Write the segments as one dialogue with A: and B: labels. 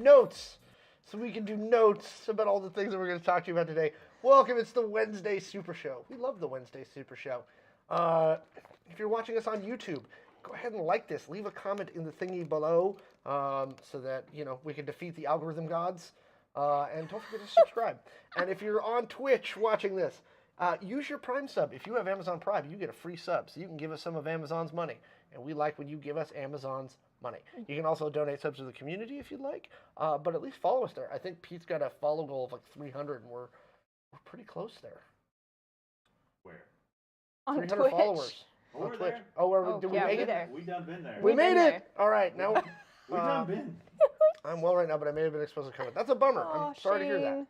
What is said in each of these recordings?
A: notes so we can do notes about all the things that we're going to talk to you about today. Welcome, it's the Wednesday Super Show. We love the Wednesday Super Show. If you're watching us on YouTube, go ahead and like this. Leave a comment in the thingy below so that, we can defeat the algorithm gods. And don't forget to subscribe. And if you're on Twitch watching this, use your Prime sub. If you have Amazon Prime, you get a free sub, so you can give us some of Amazon's money. And we like when you give us Amazon's money. You can also donate subs to the community if you'd like, but at least follow us there. I think Pete's got a follow goal of like 300, and we're pretty close there.
B: Where?
C: On
A: 300
C: Twitch.
A: followers.
B: Oh,
A: on
B: we're
A: Twitch.
B: there?
A: Oh, did we
C: yeah,
A: make
C: we
A: it?
C: there.
B: We done been there.
A: We
C: We've
A: made
C: been
A: it!
C: there.
A: All right, now
B: We done been.
A: I'm well right now, but I may have been exposed to comment. That's a bummer.
C: Aw,
A: I'm sorry to hear
C: Shane.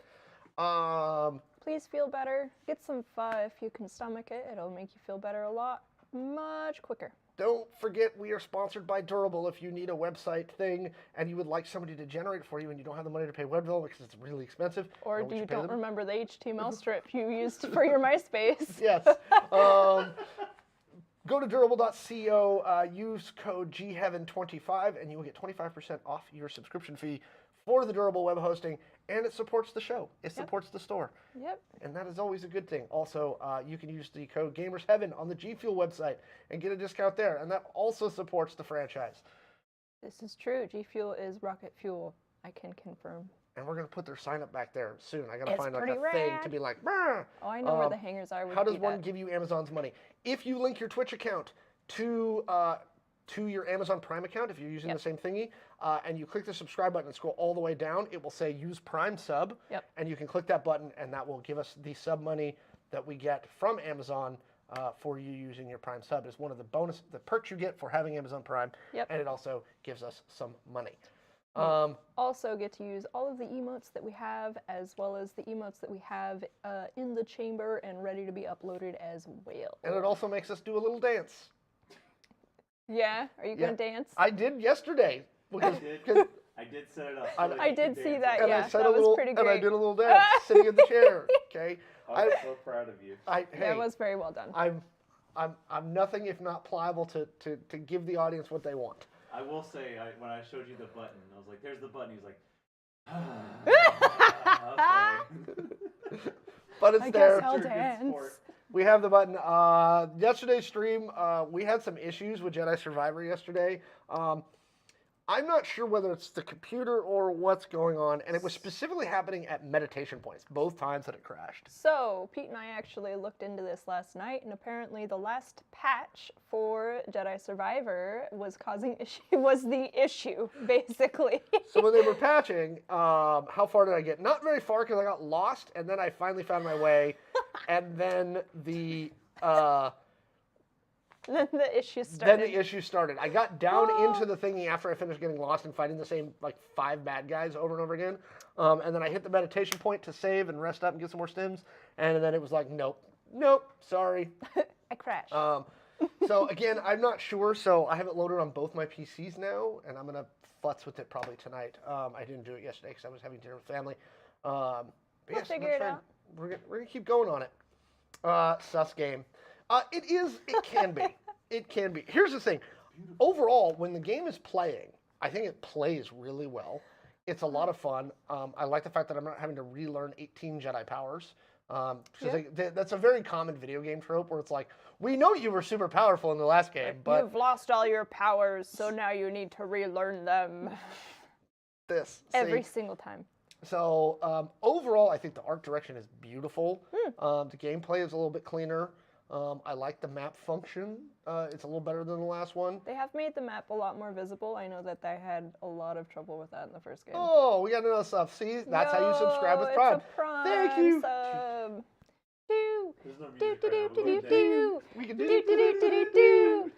A: that.
C: Please feel better. Get some pho if you can stomach it. It'll make you feel better a lot, much quicker.
A: Don't forget we are sponsored by Durable. If you need a website thing and you would like somebody to generate it for you and you don't have the money to pay web development because it's really expensive.
C: Or
A: know what
C: you
A: pay
C: don't
A: them?
C: remember the HTML strip you used for your MySpace.
A: Yes. Go to durable.co, use code GHeaven25, and you will get 25% off your subscription fee for the Durable web hosting, and it supports the show. It supports the store.
C: Yep.
A: And that is always a good thing. Also, you can use the code GamersHeaven on the G Fuel website and get a discount there, and that also supports the franchise.
C: This is true. G Fuel is rocket fuel. I can confirm.
A: And we're going to put their sign up back there soon. I got to
C: It's
A: find like a
C: pretty
A: thing
C: rad.
A: to be like, "Brr."
C: Oh, I know where the hangers are.
A: How does one give you Amazon's money? If you link your Twitch account to your Amazon Prime account, if you're using the same thingy, and you click the subscribe button and scroll all the way down, it will say use Prime sub, and you can click that button, and that will give us the sub money that we get from Amazon for you using your Prime sub. It's one of the perks you get for having Amazon Prime, and it also gives us some money.
C: Also get to use all of the emotes that we have, as well as the emotes that we have in the chamber and ready to be uploaded as well.
A: And it also makes us do a little dance.
C: Yeah? Are you going to dance?
A: I did yesterday.
B: I did set it up. So
C: I did see that,
A: and
C: yeah.
A: I said
C: That
A: a
C: was
A: little,
C: pretty
A: and I
C: great.
A: did a little dance sitting in the chair. Okay.
B: I'm so proud of you.
C: That was very well done.
A: I'm nothing if not pliable to give the audience what they want.
B: I will say, when I showed you the button, I was like, "There's the button." He's like, "Okay."
A: But it's
C: I
A: there.
C: guess I'll
B: You're a good
C: dance.
B: sport.
A: We have the button. Yesterday's stream, we had some issues with Jedi Survivor yesterday. I'm not sure whether it's the computer or what's going on, and it was specifically happening at meditation points, both times that it crashed.
C: So, Pete and I actually looked into this last night, and apparently the last patch for Jedi Survivor was the issue, basically.
A: So when they were patching, how far did I get? Not very far because I got lost, and then I finally found my way, and then the
C: Then the issue started.
A: Then the issue started. I got down into the thingy after I finished getting lost and fighting the same, 5 bad guys over and over again. And then I hit the meditation point to save and rest up and get some more stims. And then it was like, nope, sorry.
C: I crashed.
A: So again, I'm not sure. So I have it loaded on both my PCs now, and I'm going to futz with it probably tonight. I didn't do it yesterday because I was having dinner with family. But
C: We'll
A: yes,
C: figure
A: that's
C: it
A: fine.
C: out.
A: We're going to keep going on it. Sus game. It can be. It can be. Here's the thing. Overall, when the game is playing, I think it plays really well. It's a lot of fun. I like the fact that I'm not having to relearn 18 Jedi powers. That's a very common video game trope where it's like, we know you were super powerful in the last game, but...
C: You've lost all your powers, so now you need to relearn them. Every single time.
A: So, overall, I think the art direction is beautiful. The gameplay is a little bit cleaner. I like the map function. It's a little better than the last one.
C: They have made the map a lot more visible. I know that they had a lot of trouble with that in the first game.
A: Oh, we got another sub. See, that's how you subscribe with Prime.
C: It's a Prime
A: Thank you.
C: Sub.
B: There's no music right now.
A: We can do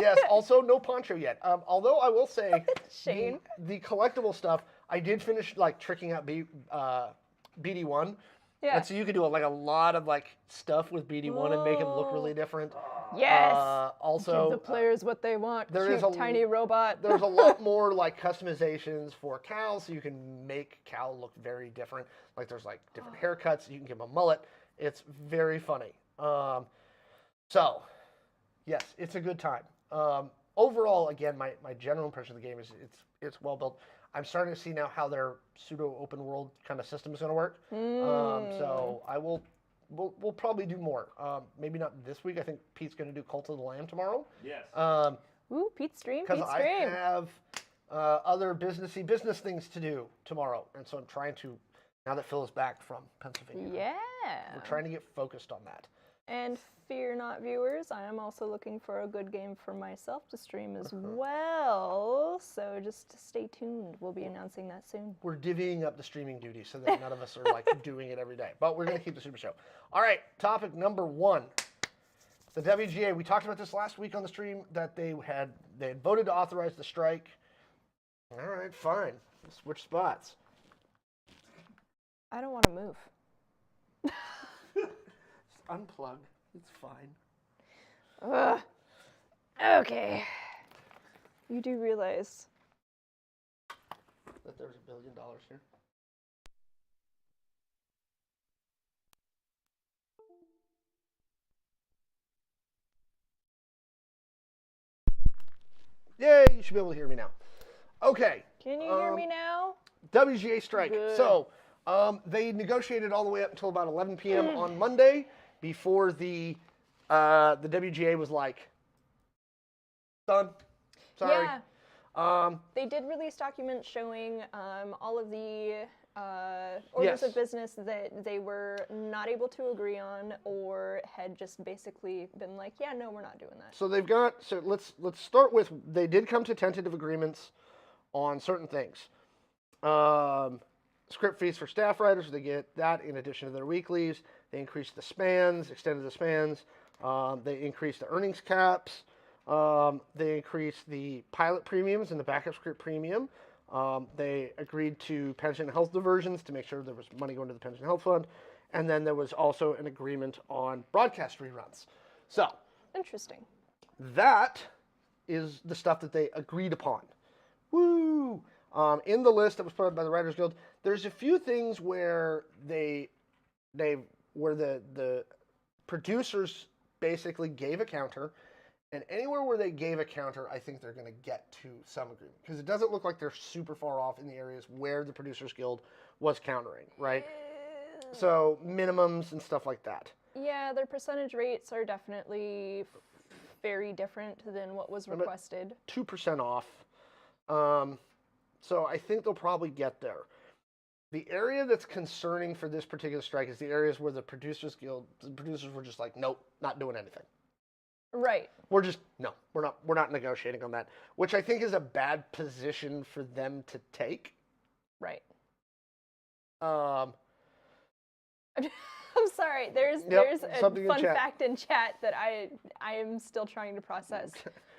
A: Yes, also no poncho yet. Although I will say,
C: Shane.
A: the collectible stuff, I did finish tricking out BD1.
C: Yeah.
A: And so you can do a lot of stuff with BD1 and make him look really different.
C: Yes.
A: Also,
C: give the players what they want.
A: there
C: Cute
A: is a
C: tiny robot.
A: There's a lot more customizations for Cal, so you can make Cal look very different. There's different haircuts. You can give him a mullet. It's very funny. So, yes, it's a good time. overall, again, my general impression of the game is it's well built. I'm starting to see now how their pseudo open world kind of system is going to work. So we'll probably do more. Maybe not this week. I think Pete's going to do Cult of the Lamb tomorrow.
B: Yes.
C: Ooh, Pete's stream.
A: Because
C: Pete's
A: I
C: stream.
A: have other business things to do tomorrow, and so I'm trying to. Now that Phil is back from Pennsylvania,
C: Yeah.
A: we're trying to get focused on that.
C: And fear not, viewers, I am also looking for a good game for myself to stream as well. So just stay tuned. We'll be announcing that soon.
A: We're divvying up the streaming duty so that none of us are like doing it every day. But we're going to keep the Super Show. All right, topic number 1. The WGA. We talked about this last week on the stream that they had voted to authorize the strike. All right, fine. We'll switch spots.
C: I don't want to move.
A: Just unplug. It's fine.
C: Ugh. Okay. You do realize
A: That there's $1 billion here. Yay, you should be able to hear me now. Okay.
C: Can you hear me now?
A: WGA strike.
C: Good.
A: So they negotiated all the way up until about 11 p.m. on Monday before the WGA was like, done. Sorry.
C: Yeah. They did release documents showing all of the orders of business that they were not able to agree on, or had just basically been like, yeah, no, we're not doing that.
A: So they've got. So let's start with. They did come to tentative agreements on certain things. Script fees for staff writers, they get that in addition to their weeklies. They increased the spans, extended the spans. They increased the earnings caps. They increased the pilot premiums and the backup script premium. They agreed to pension and health diversions to make sure there was money going to the pension and health fund. And then there was also an agreement on broadcast reruns. So
C: Interesting.
A: that is the stuff that they agreed upon. Woo! In the list that was put up by the Writers Guild, there's a few things where where the producers basically gave a counter, and anywhere where they gave a counter, I think they're going to get to some agreement, because it doesn't look like they're super far off in the areas where the Producers Guild was countering, right? So minimums and stuff like that.
C: Yeah, their percentage rates are definitely very different than what was requested.
A: 2% off. So I think they'll probably get there. The area that's concerning for this particular strike is the areas where the producers were just like, nope, not doing anything.
C: Right.
A: We're not negotiating on that, which I think is a bad position for them to take.
C: Right.
A: Um,
C: I'm sorry. There's a fun fact in chat that I am still trying to process.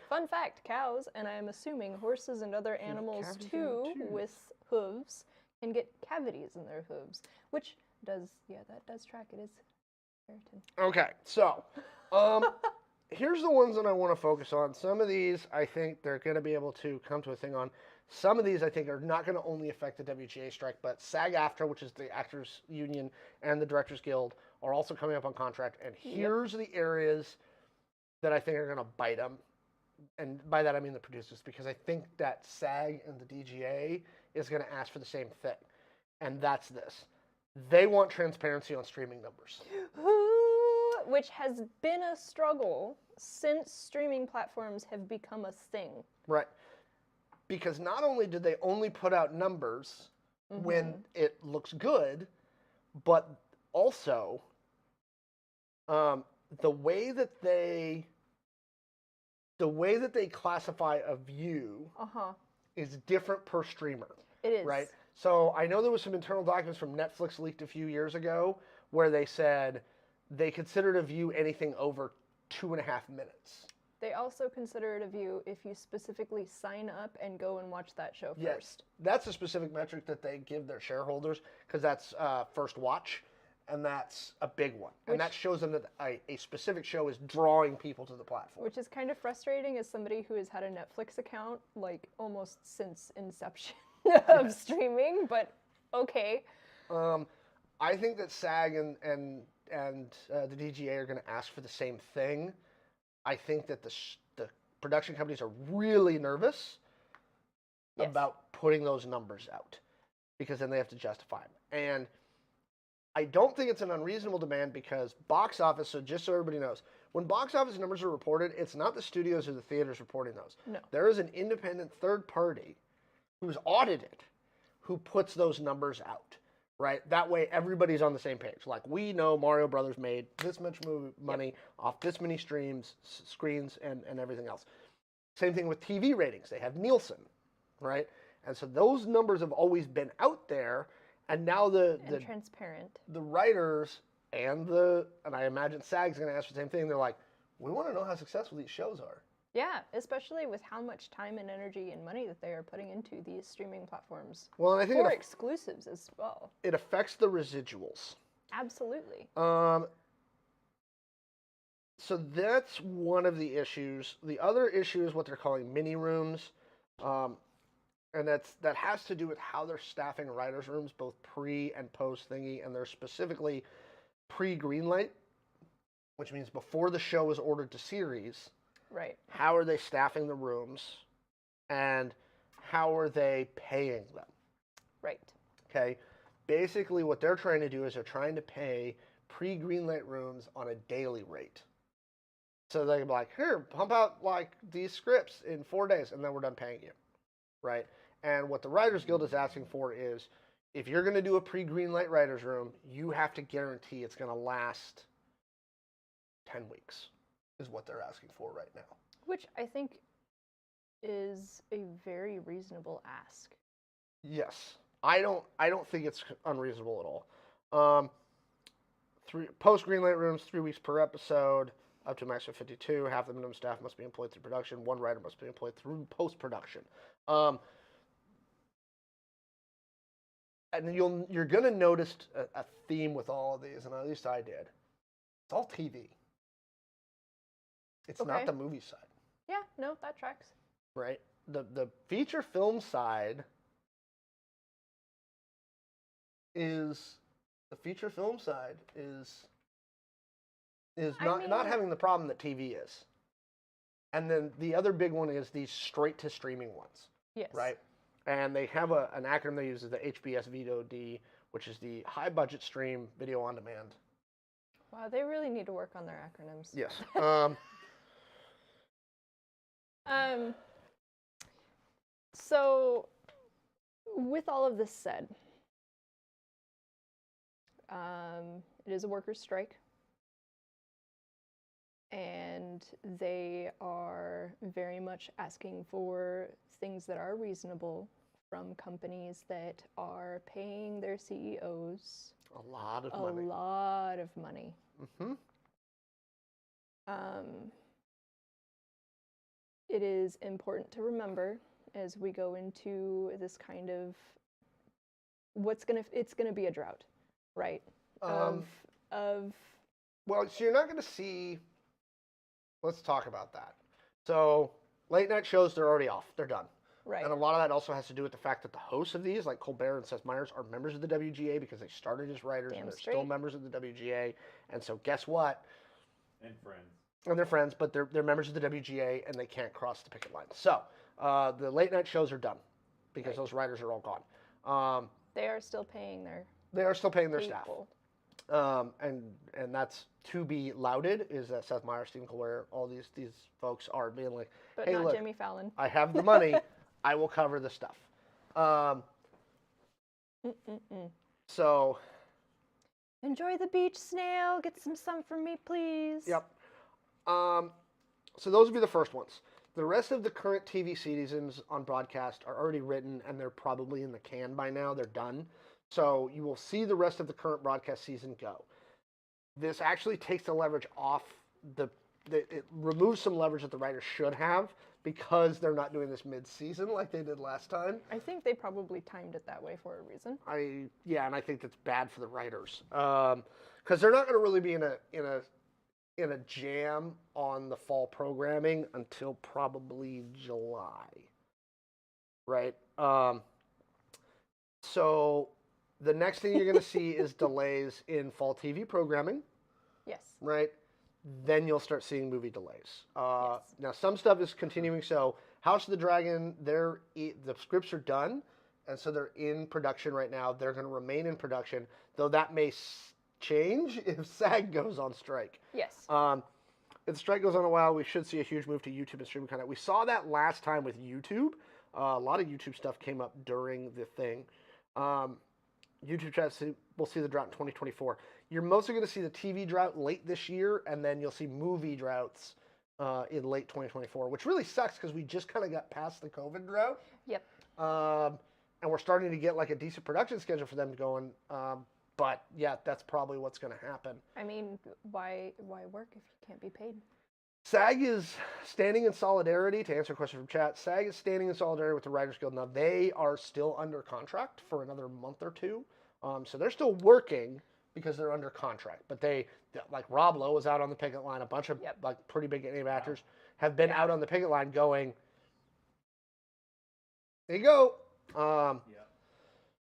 C: Fun fact: cows, and I am assuming horses and other animals too, with hooves, can get cavities in their hooves, which does track. It is keratin.
A: Okay, so here's the ones that I want to focus on. Some of these I think they're going to be able to come to a thing on. Some of these I think are not going to only affect the WGA strike, but SAG-AFTRA, which is the Actors Union, and the Directors Guild are also coming up on contract. And here's the areas that I think are going to bite them. And by that I mean the producers, because I think that SAG and the DGA is going to ask for the same thing. And that's this. They want transparency on streaming numbers.
C: Which has been a struggle since streaming platforms have become a thing.
A: Right. Because not only did they only put out numbers when it looks good, but also the way that they classify a view is different per streamer.
C: It is.
A: Right? So I know there was some internal documents from Netflix leaked a few years ago where they said they considered a view anything over 2.5 minutes.
C: They also consider it a view if you specifically sign up and go and watch that show
A: Yes.
C: first.
A: That's a specific metric that they give their shareholders, because that's first watch, and that's a big one. And that shows them that a specific show is drawing people to the platform.
C: Which is kind of frustrating as somebody who has had a Netflix account like almost since inception of streaming, but okay.
A: I think that SAG and the DGA are going to ask for the same thing. I think that the production companies are really nervous about putting those numbers out because then they have to justify them. And I don't think it's an unreasonable demand because box office, so just so everybody knows, when box office numbers are reported, it's not the studios or the theaters reporting those.
C: No.
A: There is an independent third party who's audited who puts those numbers out, right? That way everybody's on the same page. Like, we know Mario Brothers made this much money off this many screens, and everything else. Same thing with TV ratings. They have Nielsen, right? And so those numbers have always been out there. And now the
C: transparent. The
A: writers and I imagine SAG's going to ask the same thing. They're like, we want to know how successful these shows are.
C: Yeah, especially with how much time and energy and money that they are putting into these streaming platforms.
A: Well, and I think
C: for exclusives as well.
A: It affects the residuals.
C: Absolutely.
A: So that's one of the issues. The other issue is what they're calling mini rooms. And that has to do with how they're staffing writers' rooms, both pre and post thingy, and they're specifically pre-greenlight, which means before the show is ordered to series.
C: Right.
A: How are they staffing the rooms, and how are they paying them?
C: Right.
A: Okay. Basically, what they're trying to do is they're trying to pay pre-greenlight rooms on a daily rate. So they can be like, here, pump out like these scripts in 4 days, and then we're done paying you. Right? And what the Writers Guild is asking for is, if you're going to do a pre-greenlight writer's room, you have to guarantee it's going to last 10 weeks, is what they're asking for right now.
C: Which I think is a very reasonable ask.
A: Yes. I don't think it's unreasonable at all. Post-greenlight rooms, 3 weeks per episode, up to a max of 52. Half the minimum staff must be employed through production. One writer must be employed through post-production. And you're going to notice a theme with all of these, and at least I did. It's all TV. It's not the movie side.
C: Yeah, no, that tracks.
A: Right? The feature film side is not having the problem that TV is. And then the other big one is these straight to streaming ones.
C: Yes.
A: Right? And they have an acronym they use, is the HBS VOD, which is the high budget stream video on demand.
C: Wow, they really need to work on their acronyms.
A: Yes.
C: So with all of this said, it is a workers' strike. And they are very much asking for things that are reasonable from companies that are paying their CEOs
A: a lot of
C: money.
A: Mm-hmm.
C: It is important to remember as we go into this kind of it's gonna be a drought, right?
A: Well, so you're not gonna see. Let's talk about that. So, late night shows, they're already off. They're done.
C: Right.
A: And a lot of that also has to do with the fact that the hosts of these, like Colbert and Seth Meyers, are members of the WGA because they started as writers and they're still members of the WGA. And so, guess what?
B: And friends.
A: And they're friends, but they're members of the WGA and they can't cross the picket line. So, the late night shows are done because those writers are all gone.
C: They are still paying their
A: staff. And that's to be lauded, is that Seth Meyers, Stephen Colbert, all these folks are being like,
C: but
A: hey,
C: not
A: look,
C: Jimmy Fallon.
A: I have the money. I will cover the stuff. So
C: enjoy the beach, Snail. Get some sun from me, please.
A: Yep. So those would be the first ones. The rest of the current TV seasons on broadcast are already written, and they're probably in the can by now. They're done. So you will see the rest of the current broadcast season go. This actually takes the leverage off it removes some leverage that the writers should have because they're not doing this mid-season like they did last time.
C: I think they probably timed it that way for a reason.
A: And I think that's bad for the writers because they're not going to really be in a jam on the fall programming until probably July, right? So the next thing you're going to see is delays in fall TV programming.
C: Yes.
A: Right? then you'll start seeing movie delays.
C: Yes.
A: Now, some stuff is continuing. So, House of the Dragon, the scripts are done, and so they're in production right now. They're going to remain in production, though that may change if SAG goes on strike.
C: Yes.
A: If the strike goes on a while, we should see a huge move to YouTube and streaming content. We saw that last time with YouTube. A lot of YouTube stuff came up during the thing. YouTube chat, we'll see the drought in 2024. You're mostly going to see the TV drought late this year, and then you'll see movie droughts in late 2024, which really sucks because we just kind of got past the COVID drought.
C: Yep.
A: And we're starting to get like a decent production schedule for them going. But yeah, that's probably what's going to happen.
C: I mean, why work if you can't be paid?
A: SAG is standing in solidarity, to answer a question from chat, SAG is standing in solidarity with the Writers Guild. Now, they are still under contract for another month or two. So they're still working because they're under contract. But they, like Rob Lowe was out on the picket line. A bunch of like pretty big name actors have been out on the picket line going, there you go.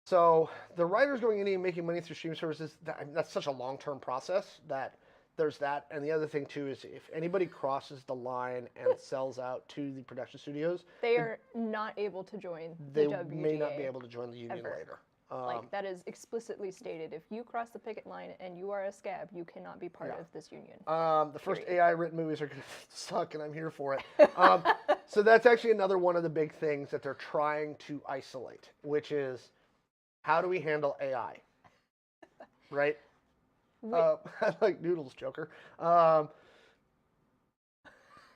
A: So the writers going in and making money through streaming services, that's such a long-term process that there's that. And the other thing, too, is if anybody crosses the line and sells out to the production studios,
C: they are not able to join the WGA.
A: They may not be able to join the union later.
C: Like, that is explicitly stated. If you cross the picket line and you are a scab, you cannot be part of this union.
A: The first AI-written movies are going to suck, and I'm here for it. So that's actually another one of the big things that they're trying to isolate, which is, how do we handle AI? Right? I like Noodles, Joker.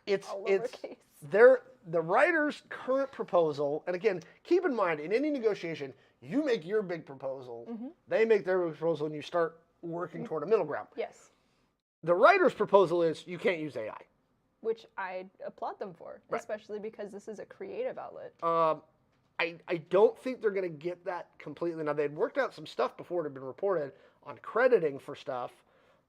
A: It's the writer's current proposal, and again, keep in mind, in any negotiation, you make your big proposal, they make their proposal, and you start working toward a middle ground.
C: Yes.
A: The writer's proposal is you can't use AI.
C: Which I applaud them for, especially because this is a creative outlet.
A: I don't think they're going to get that completely. Now, they'd worked out some stuff before it had been reported on crediting for stuff.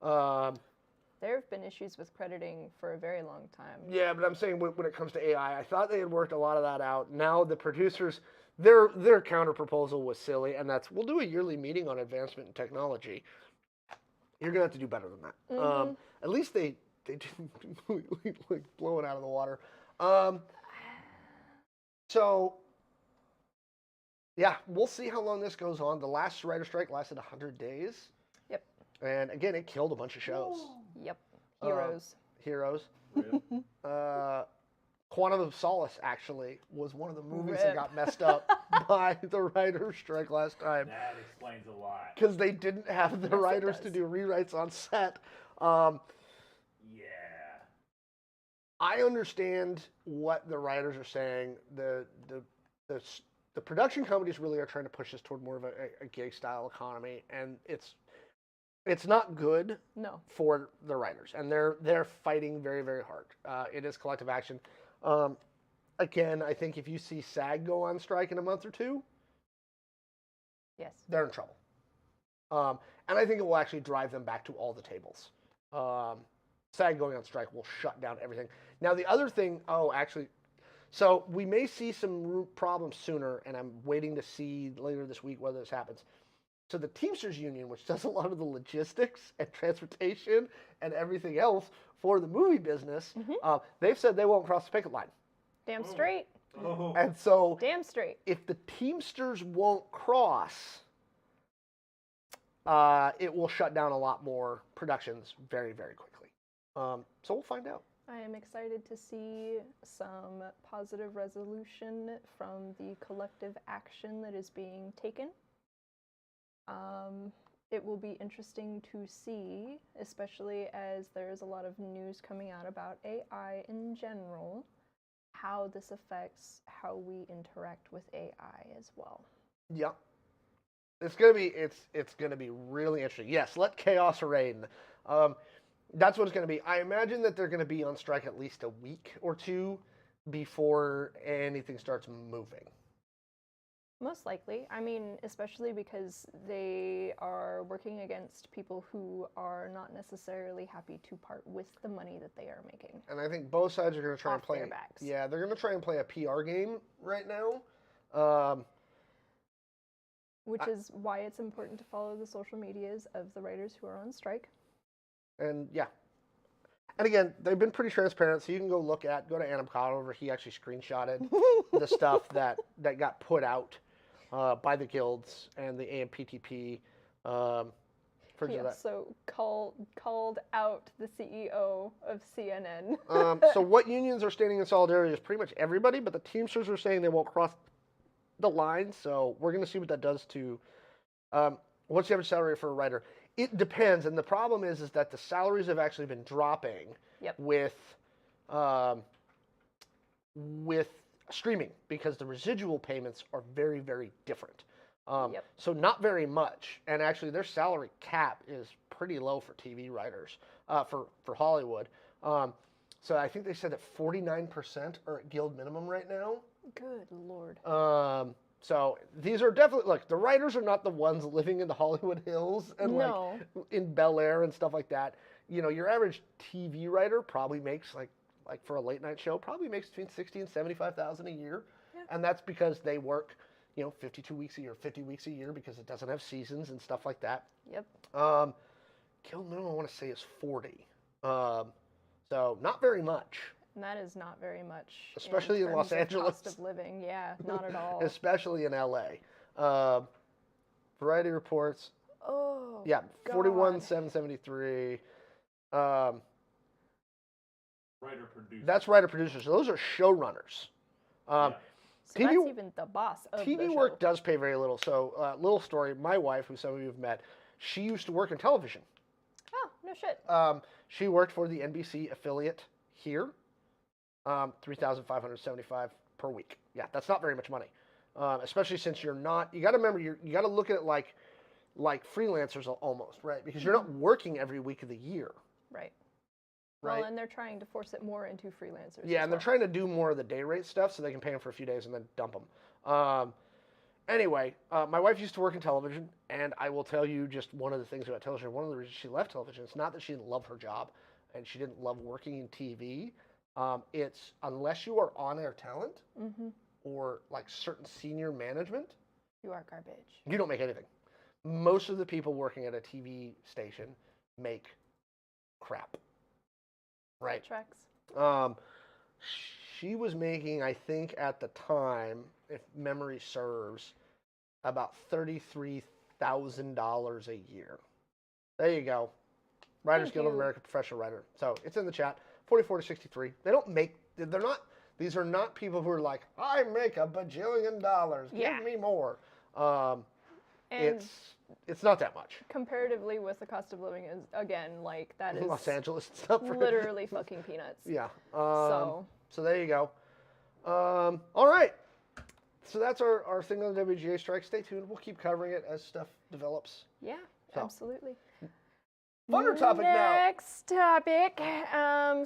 C: There have been issues with crediting for a very long time.
A: Yeah, but I'm saying when it comes to AI, I thought they had worked a lot of that out. Now the producers, their counter proposal was silly, and that's, we'll do a yearly meeting on advancement in technology. You're going to have to do better than that. At least they didn't completely like blow it out of the water. So... yeah, we'll see how long this goes on. The last writer strike lasted 100 days.
C: Yep.
A: And again, it killed a bunch of shows.
C: Yep. Heroes.
A: Quantum of Solace, actually, was one of the movies that got messed up by the writer's strike last time.
B: That explains a lot.
A: Because they didn't have the writers to do rewrites on set. I understand what the writers are saying. The production companies really are trying to push this toward more of a gig-style economy, and it's not good for the writers, and they're fighting very, very hard. It is collective action. Again, I think if you see SAG go on strike in a month or two, they're in trouble. And I think it will actually drive them back to all the tables. SAG going on strike will shut down everything. Now, the other thing, so we may see some problems sooner, and I'm waiting to see later this week whether this happens. So the Teamsters Union, which does a lot of the logistics and transportation and everything else for the movie business, they've said they won't cross the picket line.
C: Damn straight.
A: And so
C: damn straight.
A: If the Teamsters won't cross, it will shut down a lot more productions very, very quickly. So we'll find out.
C: I am excited to see some positive resolution from the collective action that is being taken. It will be interesting to see, especially as there's a lot of news coming out about AI in general, how this affects how we interact with AI as well.
A: Yeah. It's gonna be really interesting. Yes, let chaos reign. That's what it's going to be. I imagine that they're going to be on strike at least a week or two before anything starts moving.
C: Most likely. I mean, especially because they are working against people who are not necessarily happy to part with the money that they are making.
A: And I think both sides are going to try and play
C: their backs.
A: Yeah, they're going to try and play a PR game right now.
C: Which is why it's important to follow the social medias of the writers who are on strike.
A: And yeah, And again, they've been pretty transparent, so you can go to Adam Conover. He actually screenshotted the stuff that got put out by the guilds and the AMPTP.
C: He also called out the CEO of CNN.
A: So what unions are standing in solidarity is pretty much everybody, but the Teamsters are saying they won't cross the line, so we're going to see what that does to what's the average salary for a writer. It depends, and the problem is that the salaries have actually been dropping with streaming because the residual payments are very, very different. So not very much, and actually their salary cap is pretty low for TV writers, for Hollywood. So I think they said that 49% are at guild minimum right now.
C: Good Lord.
A: So these are definitely, look, the writers are not the ones living in the Hollywood Hills and like in Bel Air and stuff like that. You know, your average TV writer probably makes like for a late night show, probably makes between $60,000 and $75,000 a year. Yeah. And that's because they work, 52 weeks a year, 50 weeks a year because it doesn't have seasons and stuff like that.
C: Yep.
A: Guild minimum I want to say is 40. So not very much.
C: And that is not very much.
A: Especially in Los Angeles.
C: Cost of living, yeah, not at all.
A: Especially in LA. Variety reports.
C: Oh.
A: Yeah, 41,773.
B: Writer producers.
A: That's writer producers. So those are showrunners.
C: So
A: TV,
C: that's even the boss of
A: TV
C: the show.
A: work does pay very little. So, little story. My wife, who some of you have met, she used to work in television.
C: Oh, no shit.
A: She worked for the NBC affiliate here. $3,575 per week. Yeah, that's not very much money, especially since you're not. You got to remember, you got to look at it like freelancers almost, right? Because you're not working every week of the year.
C: Right.
A: Right.
C: Well, and they're trying to force it more into freelancers.
A: Yeah, and they're trying to do more of the day rate stuff so they can pay them for a few days and then dump them. Anyway, my wife used to work in television, and I will tell you just one of the things about television. One of the reasons she left television, it's not that she didn't love her job and she didn't love working in TV. It's unless you are on-air talent or like certain senior management,
C: you are garbage.
A: You don't make anything. Most of the people working at a TV station make crap. Right.
C: Tracks.
A: She was making, I think, at the time, if memory serves, about $33,000 a year. There you go. Writers Guild of America Professional Writer. So it's in the chat. 44 to 63. These are not people who are like, I make $1 bajillion. Give me more. It's not that much.
C: Comparatively with the cost of living is, again, like that is
A: Los Angeles stuff.
C: Literally fucking peanuts.
A: Yeah. So there you go. All right. So that's our thing on the WGA strike. Stay tuned. We'll keep covering it as stuff develops.
C: Yeah, absolutely.
A: Funner topic now.
C: Next topic.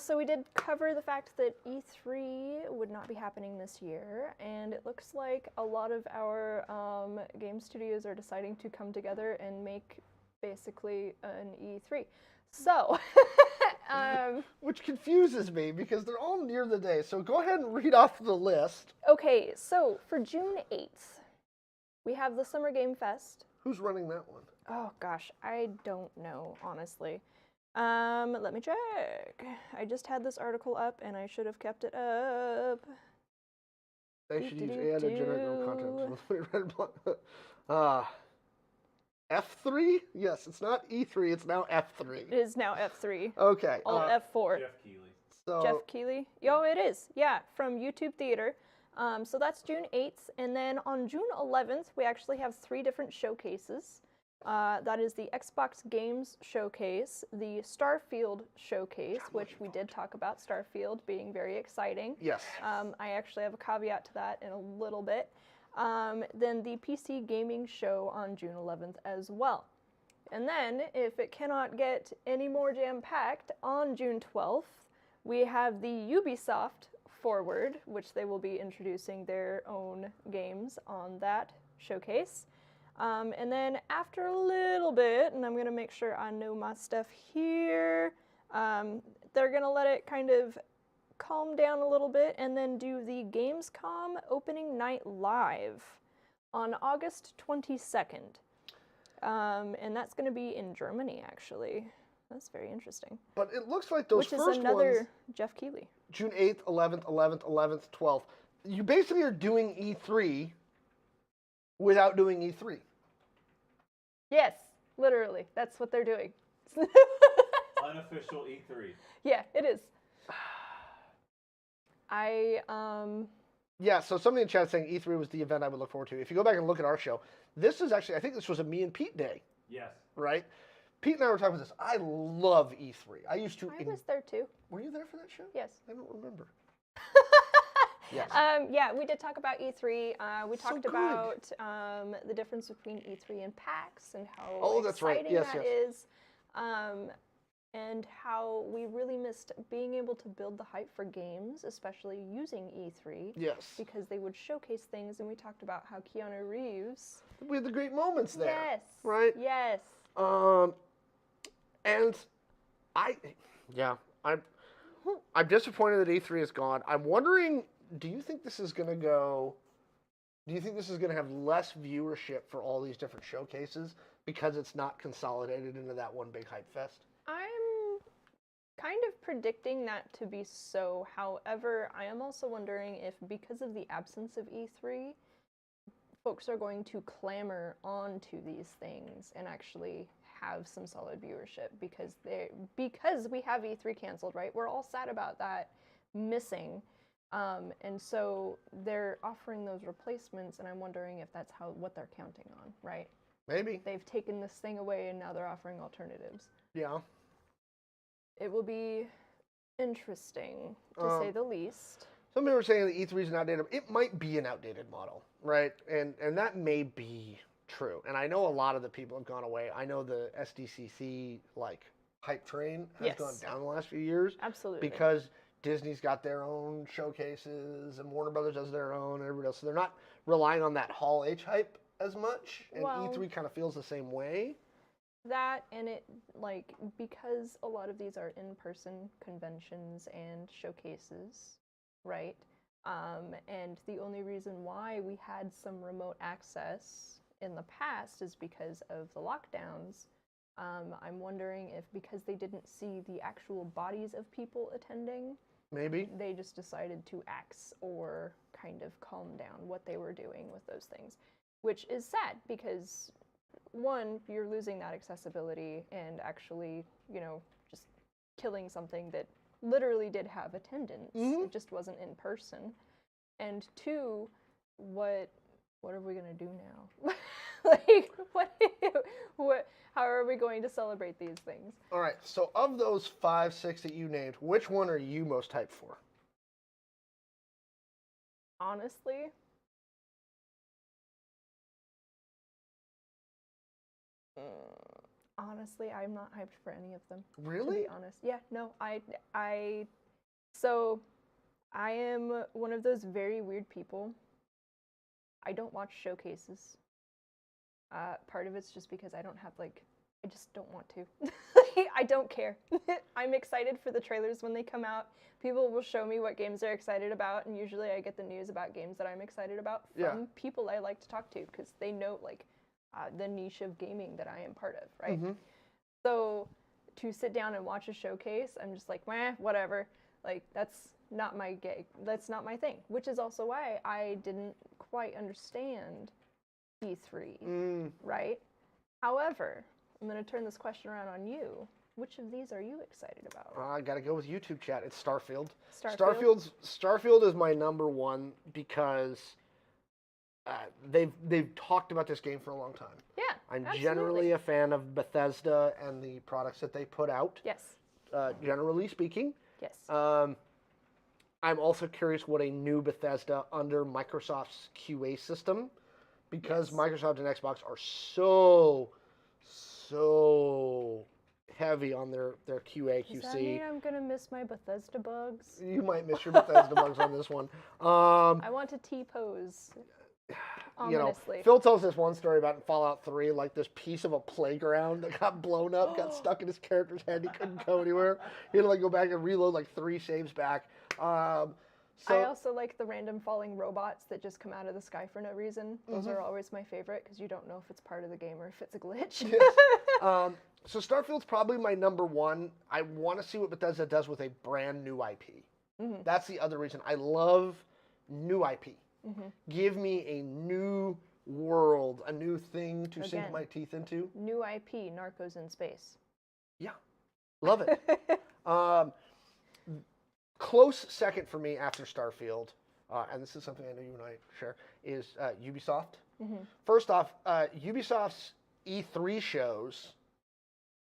C: So we did cover the fact that E3 would not be happening this year, and it looks like a lot of our game studios are deciding to come together and make basically an E3. So,
A: which confuses me because they're all near the day. So go ahead and read off the list.
C: Okay, so for June 8th, we have the Summer Game Fest.
A: Who's running that one?
C: Oh gosh, I don't know, honestly. Let me check. I just had this article up and I should have kept it up.
A: They should use AI to generate their own content. F3? Yes, it's not E3, it's now F3.
C: It is now F3.
A: Okay.
C: Alt F4.
B: Jeff Keighley.
A: So,
C: Jeff Keighley? Yo, it is. Yeah, from YouTube Theater. So that's June 8th. And then on June 11th, we actually have 3 different showcases. That is the Xbox Games Showcase, the Starfield Showcase, which we did talk about Starfield being very exciting.
A: Yes.
C: I actually have a caveat to that in a little bit. Then the PC Gaming Show on June 11th as well. And then, if it cannot get any more jam-packed, on June 12th, we have the Ubisoft Forward, which they will be introducing their own games on that showcase. And then after a little bit, and I'm going to make sure I know my stuff here, they're going to let it kind of calm down a little bit and then do the Gamescom opening night live on August 22nd. And that's going to be in Germany, actually. That's very interesting.
A: But it looks like those first ones...
C: Which is another Jeff Keighley.
A: June 8th, 11th, 11th, 11th, 12th. You basically are doing E3 without doing E3.
C: Yes, literally. That's what they're doing.
B: Unofficial E3.
C: Yeah, it is.
A: Yeah, so somebody in chat saying E3 was the event I would look forward to. If you go back and look at our show, this is actually, I think this was a me and Pete day.
B: Yes.
A: Right? Pete and I were talking about this. I love E3. I
C: was there too.
A: Were you there for that show?
C: Yes.
A: I don't remember. Yes.
C: Yeah, we did talk about E3. We talked about the difference between E3 and PAX and how exciting that is. And how we really missed being able to build the hype for games, especially using E3.
A: Yes.
C: Because they would showcase things, and we talked about how Keanu Reeves...
A: We had the great moments there.
C: Yes.
A: Right?
C: Yes.
A: And I'm disappointed that E3 is gone. I'm wondering, do you think this is going to have less viewership for all these different showcases because it's not consolidated into that one big hype fest?
C: I'm kind of predicting that to be so. However, I am also wondering if because of the absence of E3, folks are going to clamor onto these things and actually have some solid viewership because we have E3 canceled, right? We're all sad about that missing. And so they're offering those replacements, and I'm wondering if that's what they're counting on, right?
A: Maybe.
C: They've taken this thing away, and now they're offering alternatives.
A: Yeah.
C: It will be interesting, to say the least.
A: Some people are saying that E3 is an outdated... It might be an outdated model, right? And that may be true. And I know a lot of the people have gone away. I know the SDCC, hype train has gone down the last few years.
C: Absolutely.
A: Because Disney's got their own showcases, and Warner Brothers does their own, and everybody else. So they're not relying on that Hall H hype as much. And E3 kind of feels the same way.
C: That, and it, because a lot of these are in-person conventions and showcases, right? And the only reason why we had some remote access in the past is because of the lockdowns. I'm wondering if because they didn't see the actual bodies of people attending,
A: maybe
C: they just decided to axe or kind of calm down what they were doing with those things, which is sad because one, you're losing that accessibility and actually, just killing something that literally did have attendance. Mm-hmm. It just wasn't in person. And two, what are we gonna do now? How are we going to celebrate these things?
A: All right. So of those 5, 6 that you named, which one are you most hyped for?
C: Honestly, I'm not hyped for any of them.
A: Really?
C: To be honest. Yeah, no, so I am one of those very weird people. I don't watch showcases. Part of it's just because I don't have, I just don't want to. I don't care. I'm excited for the trailers when they come out. People will show me what games they're excited about, and usually I get the news about games that I'm excited about from people I like to talk to, because they know, the niche of gaming that I am part of, right? Mm-hmm. So to sit down and watch a showcase, I'm just whatever. That's not my gig. That's not my thing, which is also why I didn't quite understand E3, right? However, I'm going to turn this question around on you. Which of these are you excited about?
A: I got to go with YouTube chat. It's Starfield.
C: Starfield
A: is my number one because they've talked about this game for a long time.
C: Yeah,
A: I'm generally a fan of Bethesda and the products that they put out.
C: Yes.
A: Generally speaking.
C: Yes.
A: I'm also curious what a new Bethesda under Microsoft's QA system, because Microsoft and Xbox are so heavy on their QA, QC.
C: Does that mean I'm going to miss my Bethesda bugs?
A: You might miss your Bethesda bugs on this one.
C: I want to T-pose. Ominously.
A: Phil tells this one story about in Fallout 3, this piece of a playground that got blown up, got stuck in his character's head. He couldn't go anywhere. He had to go back and reload 3 saves back. So,
C: I also like the random falling robots that just come out of the sky for no reason. Those are always my favorite because you don't know if it's part of the game or if it's a glitch.
A: yes. So Starfield's probably my number one. I want to see what Bethesda does with a brand new IP. That's the other reason. I love new IP. Give me a new world, a new thing to sink my teeth into.
C: New IP, Narcos in space.
A: Yeah, love it. Close second for me after Starfield, and this is something I know you and I share, is Ubisoft. First off, Ubisoft's E3 shows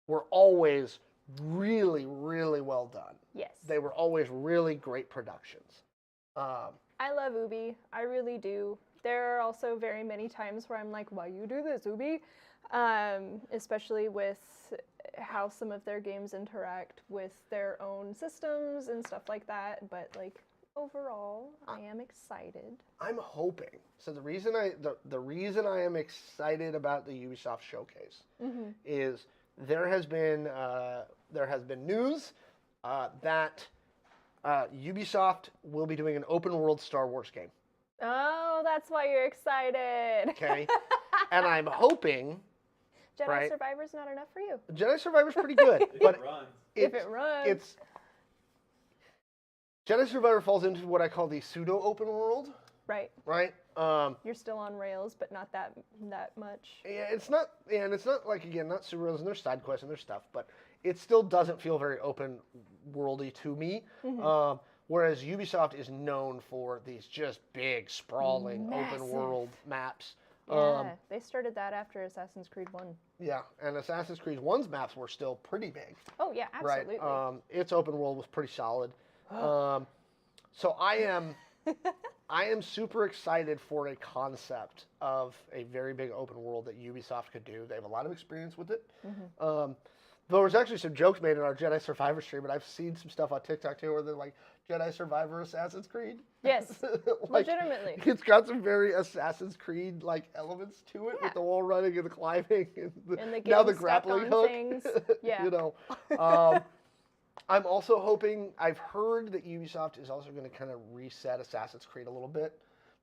A: were always really, really well done.
C: Yes.
A: They were always really great productions.
C: I love Ubi. I really do. There are also very many times where I'm like, why you do this, Ubi? Especially with how some of their games interact with their own systems and stuff like that. But like overall, I am excited.
A: I'm hoping. So the reason I am excited about the Ubisoft showcase is there has been news that Ubisoft will be doing an open world Star Wars game.
C: Oh, that's why you're excited.
A: Okay. And I'm hoping
C: Jedi Survivor's not enough for you.
A: Jedi Survivor's pretty good, but
C: if it runs.
A: Jedi Survivor falls into what I call the pseudo open world.
C: Right.
A: Right.
C: You're still on rails, but not that much.
A: Yeah, it's not, and it's not like again, not super rails, and there's side quests and there's stuff, but it still doesn't feel very open worldy to me. Whereas Ubisoft is known for these just big, sprawling, open world maps.
C: Yeah, they started that after Assassin's Creed 1.
A: Yeah, and Assassin's Creed 1's maps were still pretty big.
C: Oh, yeah, absolutely.
A: Right. Its open world was pretty solid. So I am super excited for a concept of a very big open world that Ubisoft could do. They have a lot of experience with it. There was actually some jokes made in our Jedi Survivor stream, and I've seen some stuff on TikTok too where they're like, Jedi Survivor Assassin's Creed?
C: Yes,
A: like,
C: legitimately.
A: It's got some very Assassin's Creed like elements to it with the wall running and the climbing and now the grappling hook.
C: Things. Yeah.
A: You know. I'm also hoping, I've heard that Ubisoft is also going to kind of reset Assassin's Creed a little bit,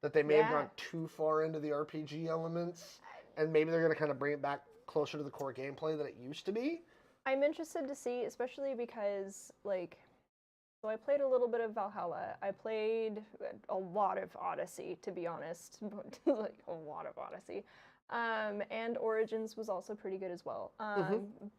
A: that they may have gone too far into the RPG elements, and maybe they're going to kind of bring it back closer to the core gameplay that it used to be.
C: I'm interested to see, especially because, like, so I played a little bit of Valhalla. I played a lot of Odyssey, to be honest. Like, a lot of Odyssey. And Origins was also pretty good as well.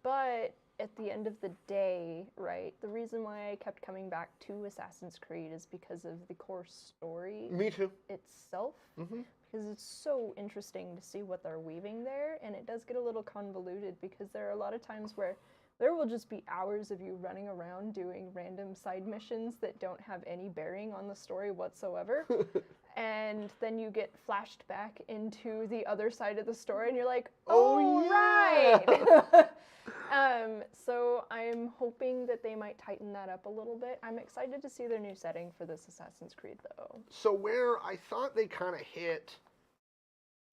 C: But at the end of the day, right, the reason why I kept coming back to Assassin's Creed is because of the core story.
A: Me too.
C: Itself. Because it's so interesting to see what they're weaving there, and it does get a little convoluted because there are a lot of times where there will just be hours of you running around doing random side missions that don't have any bearing on the story whatsoever. And then you get flashed back into the other side of the story and you're like, right! So I'm hoping that they might tighten that up a little bit. I'm excited to see their new setting for this Assassin's Creed, though.
A: So where I thought they kind of hit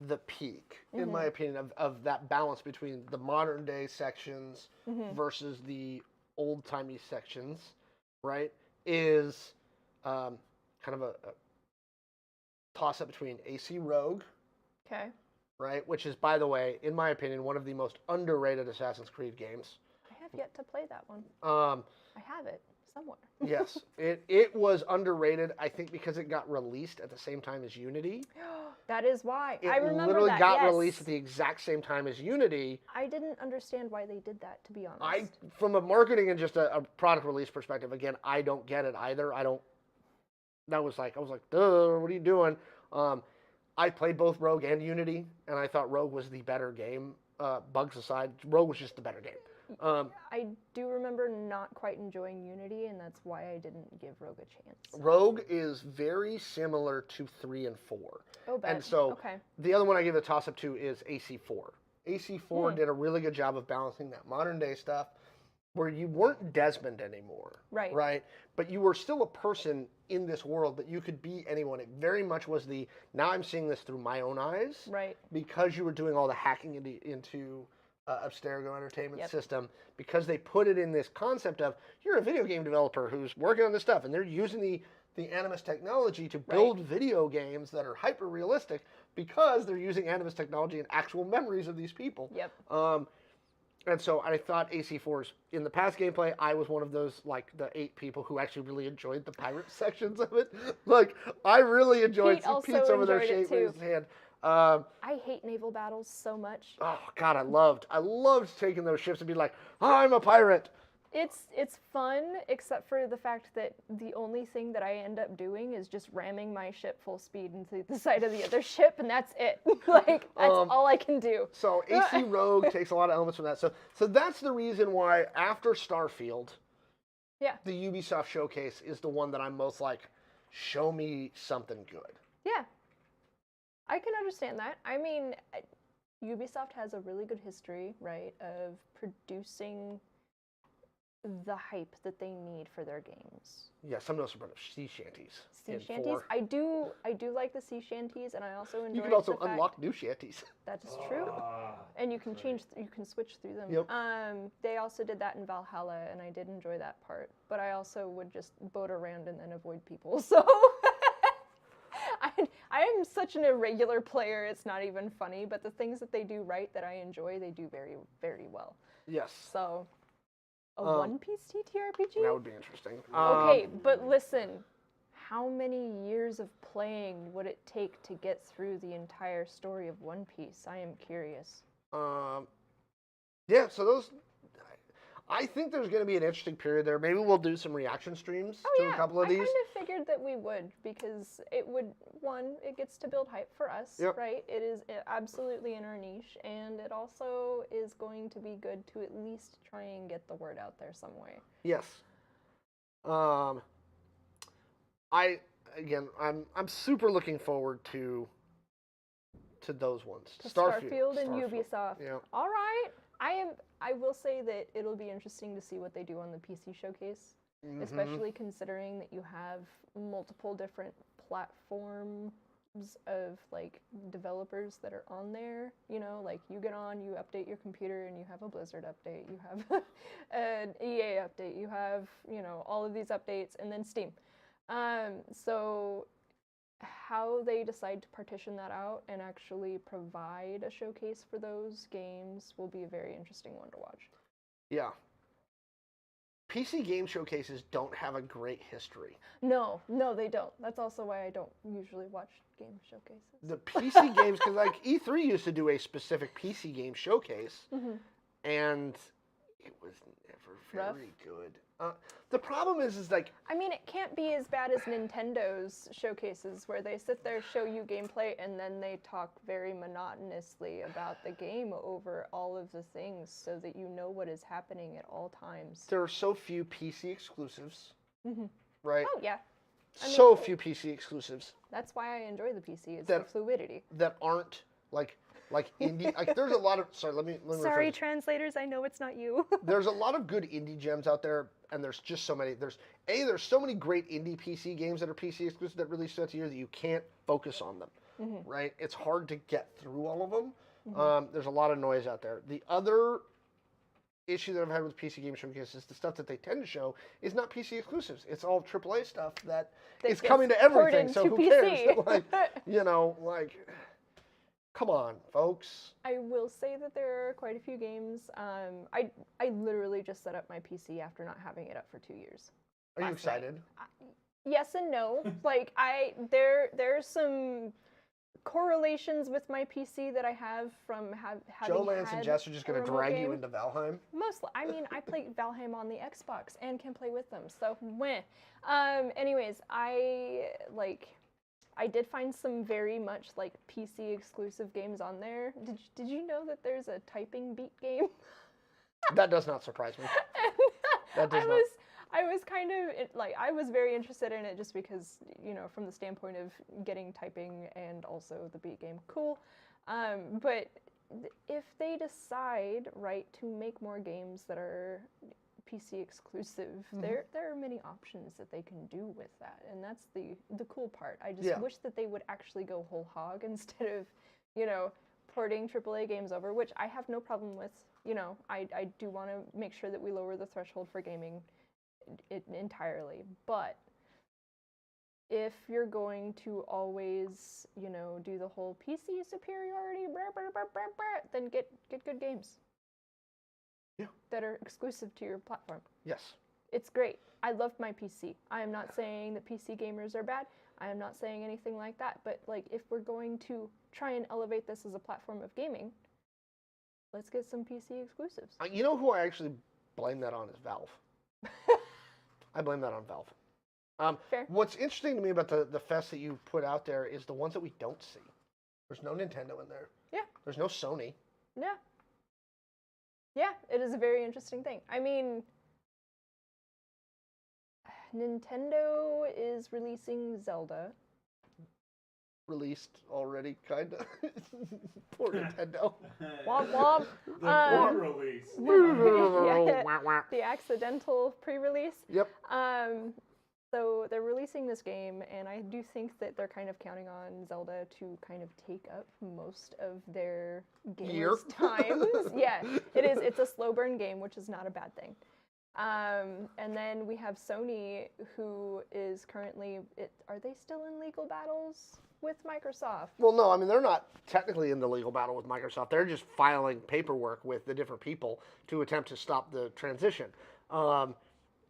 A: the peak, in my opinion, of that balance between the modern day sections versus the old timey sections, right, is kind of a toss up between AC Rogue, right, which is, by the way, in my opinion, one of the most underrated Assassin's Creed games.
C: I have yet to play that one. I have it somewhere.
A: Yes, it was underrated, I think, because it got released at the same time as Unity.
C: That is why. I remember that,
A: It literally got released at the exact same time as Unity.
C: I didn't understand why they did that, to be honest.
A: From a marketing and just a product release perspective, again, I don't get it either. I was like, duh, what are you doing? I played both Rogue and Unity, and I thought Rogue was the better game. Bugs aside, Rogue was just the better game.
C: I do remember not quite enjoying Unity, and that's why I didn't give Rogue a chance.
A: Rogue is very similar to 3 and 4.
C: Oh, bet.
A: And so the other one I give a toss-up to is AC4. AC4 did a really good job of balancing that modern-day stuff where you weren't Desmond anymore. Right? But you were still a person in this world, but you could be anyone. It very much was now I'm seeing this through my own eyes.
C: Right.
A: Because you were doing all the hacking into Abstergo Entertainment system, because they put it in this concept of, you're a video game developer who's working on this stuff, and they're using the Animus technology to build video games that are hyper realistic because they're using Animus technology and actual memories of these people.
C: Yep.
A: And so I thought AC4's, in the past gameplay, I was one of those, like, the 8 people who actually really enjoyed the pirate sections of it. Like, I really enjoyed Pete's over there shaking his hand.
C: I hate naval battles so much.
A: Oh, God, I loved taking those ships and being like, I'm a pirate.
C: It's fun, except for the fact that the only thing that I end up doing is just ramming my ship full speed into the side of the other ship, and that's it. Like, that's all I can do.
A: So AC Rogue takes a lot of elements from that. So that's the reason why after Starfield, the Ubisoft showcase is the one that I'm most like, show me something good.
C: Yeah. I can understand that. I mean, Ubisoft has a really good history, right, of producing the hype that they need for their games.
A: Yeah, some of those are sea shanties.
C: Sea shanties. I do like the sea shanties, and I also enjoy.
A: You can also unlock new shanties.
C: That is true, and you can you can switch through them.
A: Yep.
C: They also did that in Valhalla, and I did enjoy that part. But I also would just boat around and then avoid people. So I am such an irregular player. It's not even funny. But the things that they do right that I enjoy, they do very, very well.
A: Yes.
C: So. A One Piece TTRPG?
A: That would be interesting.
C: Okay, but listen, how many years of playing would it take to get through the entire story of One Piece? I am curious.
A: Yeah, so those... I think there's going to be an interesting period there. Maybe we'll do some reaction streams to a couple of these.
C: I kind of figured that we would, because it would, it gets to build hype for us, right? It is absolutely in our niche, and it also is going to be good to at least try and get the word out there some way.
A: Yes. I'm super looking forward to those ones.
C: Starfield and Ubisoft.
A: Yeah.
C: All right. I will say that it'll be interesting to see what they do on the PC showcase, especially considering that you have multiple different platforms of like developers that are on there. You know, like you get on, you update your computer, and you have a Blizzard update, you have an EA update, you have, you know, all of these updates, and then Steam. So how they decide to partition that out and actually provide a showcase for those games will be a very interesting one to watch.
A: Yeah. PC game showcases don't have a great history.
C: No, they don't. That's also why I don't usually watch game showcases.
A: The PC games, because like E3 used to do a specific PC game showcase, and it was never very good. The problem is like...
C: I mean, it can't be as bad as Nintendo's showcases, where they sit there, show you gameplay, and then they talk very monotonously about the game over all of the things so that you know what is happening at all times.
A: There are so few PC exclusives, right?
C: Oh, yeah.
A: So few PC exclusives.
C: That's why I enjoy the PC, is the fluidity.
A: That aren't like indie, like there's a lot of, let me
C: sorry, translators, I know it's not you.
A: There's a lot of good indie gems out there, and there's just so many. There's so many great indie PC games that are PC exclusive that release throughout the year that you can't focus on them, right? It's hard to get through all of them. There's a lot of noise out there. The other issue that I've had with PC game showcases is the stuff that they tend to show is not PC exclusives. It's all AAA stuff that is coming to everything, so who cares? Like, you know, like... Come on, folks.
C: I will say that there are quite a few games. I literally just set up my PC after not having it up for 2 years.
A: Are you excited?
C: Yes and no. Like there's some correlations with my PC that I have from having
A: Joe, Lance, and Jess are just going to drag you into Valheim?
C: Mostly. I mean, I play Valheim on the Xbox and can play with them, so meh. Anyways, I did find some very much like PC exclusive games on there. Did you know that there's a typing beat game?
A: That does not surprise me. That does not.
C: I was kind of like, I was very interested in it just because, you know, from the standpoint of getting typing and also the beat game, cool. But if they decide, right, to make more games that are PC exclusive, there are many options that they can do with that, and that's the cool part. I just wish that they would actually go whole hog instead of, you know, porting AAA games over, which I have no problem with. You know, I do want to make sure that we lower the threshold for gaming it entirely, but if you're going to always, you know, do the whole PC superiority, then get good games.
A: Yeah.
C: That are exclusive to your platform.
A: Yes.
C: It's great. I love my PC. I am not saying that PC gamers are bad. I am not saying anything like that. But like, if we're going to try and elevate this as a platform of gaming, let's get some PC exclusives.
A: You know who I actually blame that on is Valve. I blame that on Valve.
C: Fair.
A: What's interesting to me about the fest that you put out there is the ones that we don't see. There's no Nintendo in there.
C: Yeah.
A: There's no Sony.
C: Yeah. Yeah, it is a very interesting thing. I mean, Nintendo is releasing Zelda.
A: Released already, kind of. Poor Nintendo.
C: Womp womp.
B: The pre-release.
C: Yeah, the accidental pre-release.
A: Yep.
C: So they're releasing this game, and I do think that they're kind of counting on Zelda to kind of take up most of their gamers' times. Yeah, it is. It's a slow burn game, which is not a bad thing. And then we have Sony, who is currently, are they still in legal battles with Microsoft?
A: Well, no, I mean, they're not technically in the legal battle with Microsoft. They're just filing paperwork with the different people to attempt to stop the transition.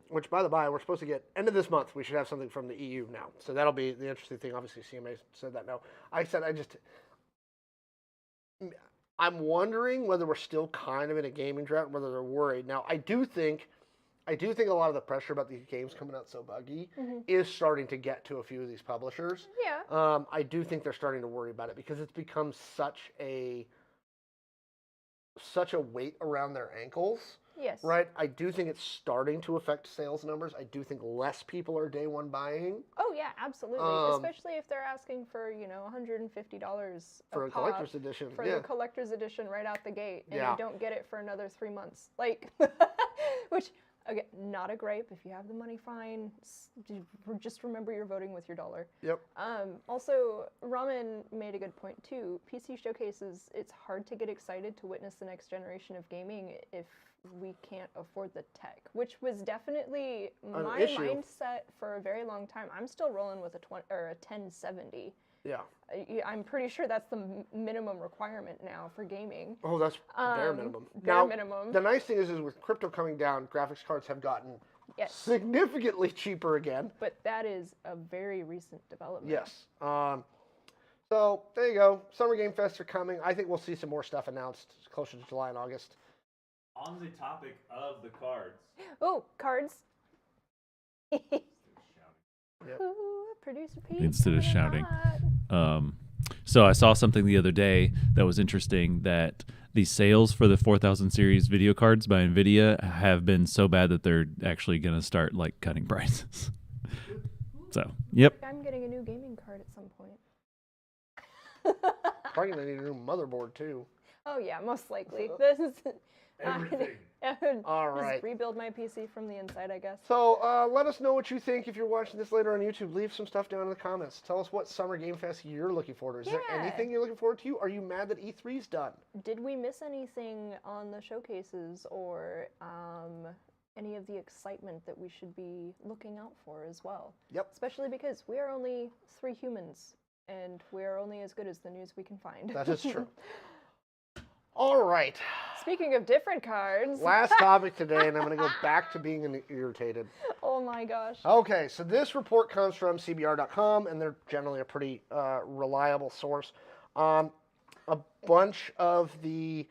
A: Which, by the by, we're supposed to get end of this month. We should have something from the EU now. So that'll be the interesting thing. Obviously, CMA said that no. I'm wondering whether we're still kind of in a gaming drought, whether they're worried. Now, I do think a lot of the pressure about these games coming out so buggy is starting to get to a few of these publishers.
C: Yeah.
A: I do think they're starting to worry about it because it's become such a weight around their ankles.
C: Yes.
A: Right? I do think it's starting to affect sales numbers. I do think less people are day one buying.
C: Oh, yeah, absolutely. Especially if they're asking for, you know, $150
A: for a collector's edition.
C: For the collector's edition right out the gate, and you don't get it for another 3 months. Like, which, again, not a gripe. If you have the money, fine. Just remember you're voting with your dollar.
A: Yep.
C: Also, Ramen made a good point, too. PC showcases, it's hard to get excited to witness the next generation of gaming if we can't afford the tech, which was definitely my mindset for a very long time. I'm still rolling with a 1070.
A: Yeah.
C: I'm pretty sure that's the minimum requirement now for gaming.
A: Oh, that's bare minimum.
C: Bare minimum.
A: The nice thing is with crypto coming down, graphics cards have gotten significantly cheaper again.
C: But that is a very recent development.
A: Yes. So there you go. Summer Game Fests are coming. I think we'll see some more stuff announced closer to July and August.
B: On the topic of the cards.
C: Oh, cards.
A: Yep.
C: Ooh, producer Pete.
D: Instead of shouting. So I saw something the other day that was interesting, that the sales for the 4000 series video cards by NVIDIA have been so bad that they're actually going to start like cutting prices. So, yep.
C: I'm getting a new gaming card at some point.
A: Probably going to need a new motherboard too.
C: Oh yeah, most likely. This is
B: everything.
A: All right.
C: Just rebuild my PC from the inside, I guess.
A: So let us know what you think if you're watching this later on YouTube. Leave some stuff down in the comments. Tell us what Summer Game Fest you're looking forward to. Is there anything you're looking forward to? Are you mad that E3's done?
C: Did we miss anything on the showcases or any of the excitement that we should be looking out for as well?
A: Yep.
C: Especially because we are only 3 humans, and we are only as good as the news we can find.
A: That is true. All right.
C: Speaking of different cards.
A: Last topic today, and I'm going to go back to being irritated.
C: Oh my gosh.
A: Okay, so this report comes from CBR.com, and they're generally a pretty reliable source. A bunch of the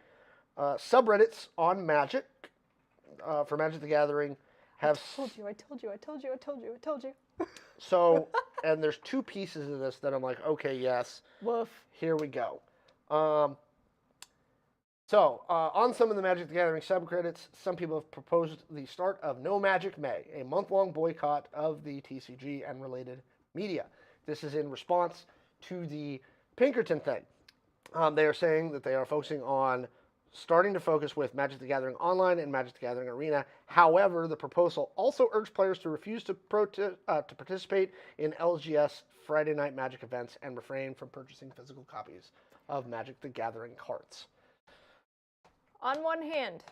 A: subreddits on Magic, for Magic the Gathering, have...
C: I told you.
A: So, and there's 2 pieces of this that I'm like, okay, yes.
C: Woof.
A: Here we go. So, on some of the Magic the Gathering subreddits, some people have proposed the start of No Magic May, a month-long boycott of the TCG and related media. This is in response to the Pinkerton thing. They are saying that they are focusing on starting to focus with Magic the Gathering Online and Magic the Gathering Arena. However, the proposal also urged players to refuse to participate in LGS Friday Night Magic events and refrain from purchasing physical copies of Magic the Gathering cards.
C: On one hand,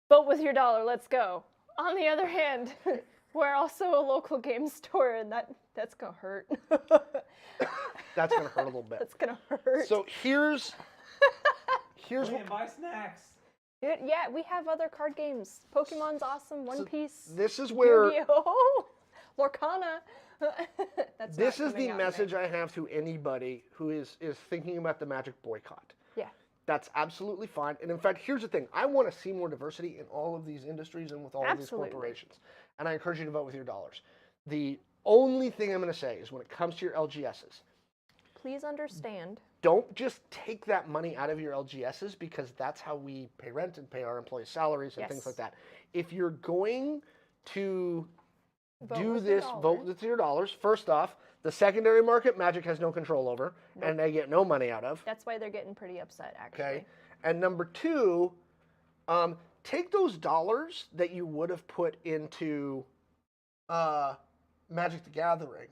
C: vote with your dollar, let's go. On the other hand, We're also a local game store, and that's gonna hurt.
A: That's gonna hurt a little bit.
C: That's gonna hurt.
A: So here's
B: what. Buy snacks.
C: Yeah, we have other card games. Pokemon's awesome. One Piece.
A: This is where
C: Yu-Gi-Oh! Lorcana.
A: This is the message I have to anybody who is thinking about the Magic boycott.
C: Yeah.
A: That's absolutely fine. And in fact, here's the thing. I want to see more diversity in all of these industries and with all of these corporations. And I encourage you to vote with your dollars. The only thing I'm going to say is when it comes to your LGSs,
C: please understand.
A: Don't just take that money out of your LGSs because that's how we pay rent and pay our employees' salaries and things like that. If you're going to do this, vote with your dollars. First off, the secondary market, Magic has no control over, and they get no money out of.
C: That's why they're getting pretty upset, actually.
A: Okay. And number two, take those dollars that you would have put into Magic the Gathering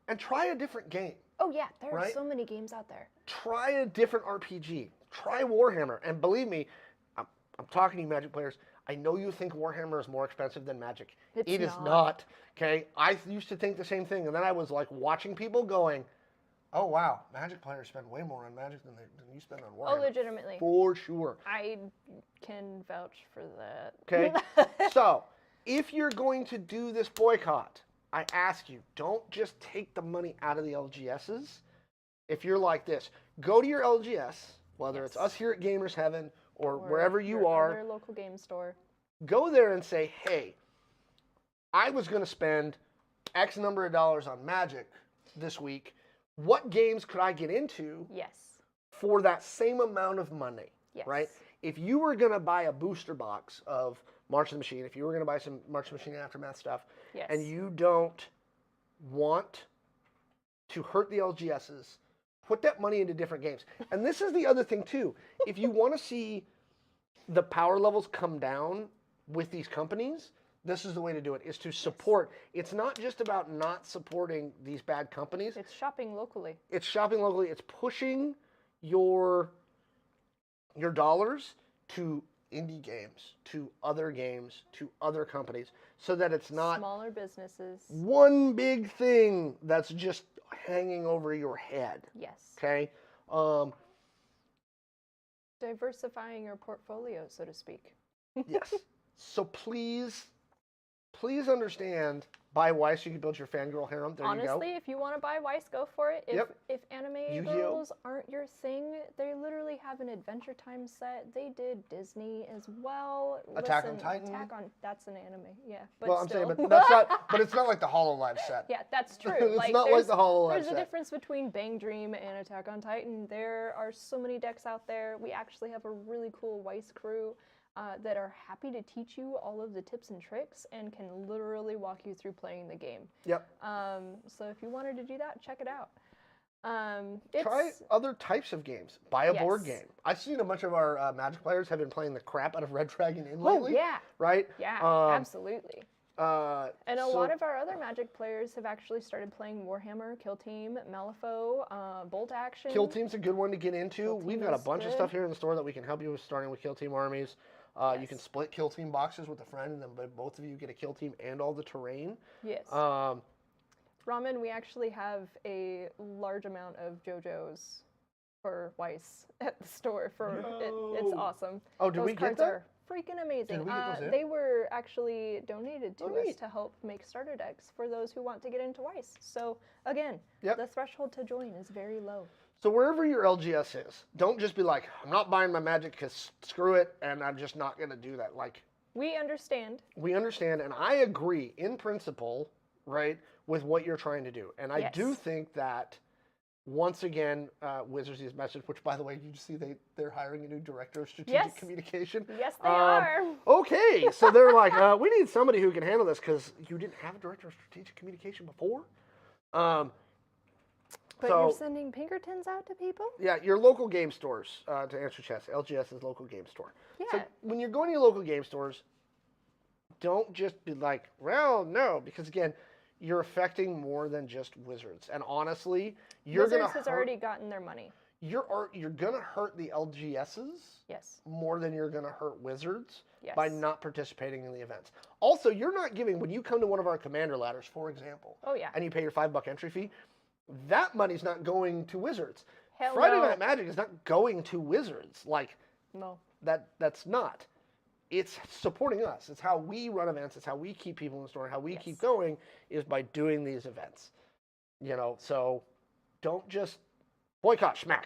A: and try a different game.
C: Oh, yeah. There are so many games out there.
A: Try a different RPG. Try Warhammer. And believe me, I'm talking to you Magic players. I know you think Warhammer is more expensive than Magic. It is not. Okay? I used to think the same thing. And then I was like watching people going, oh, wow, Magic players spend way more on Magic than you spend on Warhammer.
C: Oh, legitimately.
A: For sure.
C: I can vouch for that.
A: Okay? So, if you're going to do this boycott, I ask you, don't just take the money out of the LGSs. If you're like this, go to your LGS, whether it's us here at Gamers Heaven or wherever you are.
C: Your local game store.
A: Go there and say, hey, I was going to spend X number of dollars on Magic this week. What games could I get into for that same amount of money? Right? If you were going to buy a booster box of March of the Machine, if you were going to buy some March of the Machine Aftermath stuff, and you don't want to hurt the LGSs, put that money into different games. And this is the other thing, too. If you want to see the power levels come down with these companies, this is the way to do it, is to support. It's not just about not supporting these bad companies.
C: It's shopping locally.
A: It's shopping locally. It's pushing your dollars to indie games, to other companies, so that it's not
C: smaller businesses.
A: One big thing that's just hanging over your head.
C: Yes.
A: Okay?
C: Diversifying your portfolio, so to speak.
A: Yes. So please understand, buy Weiss, you can build your fangirl harem. There
C: Honestly,
A: you go.
C: If you want to buy Weiss, go for it. If anime
A: Yu-Gi-Oh!
C: girls aren't your thing, they literally have an Adventure Time set. They did Disney as well.
A: Attack on Titan.
C: That's an anime, yeah. But
A: well,
C: still.
A: I'm saying, but that's not. But it's not like the HoloLive set.
C: Yeah, that's true.
A: It's not like the HoloLive set.
C: There's a difference between Bang Dream and Attack on Titan. There are so many decks out there. We actually have a really cool Weiss crew that are happy to teach you all of the tips and tricks and can literally walk you through playing the game.
A: Yep.
C: So if you wanted to do that, check it out.
A: Try other types of games. Buy a board game. I've seen a bunch of our Magic players have been playing the crap out of Red Dragon Inn lately.
C: Oh, yeah.
A: Right?
C: Yeah, absolutely. And a lot of our other Magic players have actually started playing Warhammer, Kill Team, Malifaux, Bolt Action.
A: Kill Team's a good one to get into. We've got a bunch of stuff here in the store that we can help you with, starting with Kill Team armies. You can split Kill Team boxes with a friend, and then both of you get a Kill Team and all the terrain.
C: Yes. Ramen, we actually have a large amount of JoJo's for Weiss at the store. It's awesome.
A: Oh, did we get that?
C: Those cards are freaking amazing.
A: Did we get those in?
C: They were actually donated to us to help make starter decks for those who want to get into Weiss. So again, the threshold to join is very low.
A: So wherever your LGS is, don't just be like, I'm not buying my Magic because screw it, and I'm just not going to do that. Like,
C: we understand.
A: We understand, and I agree in principle, right, with what you're trying to do. And I do think that, once again, Wizards' message, which, by the way, you see they're hiring a new director of strategic communication.
C: Yes, they are.
A: Okay, so they're like, we need somebody who can handle this because you didn't have a director of strategic communication before.
C: But you're sending Pinkertons out to people?
A: Yeah, your local game stores, to answer Chess. LGS is local game store.
C: Yeah.
A: So when you're going to your local game stores, don't just be like, well, no, because again, you're affecting more than just Wizards. And honestly, you're going to
C: Wizards has already gotten their money.
A: you're gonna hurt the LGSs
C: Yes.
A: more than you're gonna hurt Wizards
C: Yes.
A: by not participating in the events. Also, you're not giving, when you come to one of our commander ladders, for example,
C: Oh yeah.
A: and you pay your $5 entry fee, that money's not going to Wizards.
C: Hell
A: Friday
C: no.
A: Night Magic is not going to Wizards. Like,
C: No.
A: that's not. It's supporting us. It's how we run events. It's how we keep people in the store. How we
C: Yes.
A: keep going is by doing these events. You know, so don't just boycott, schmack.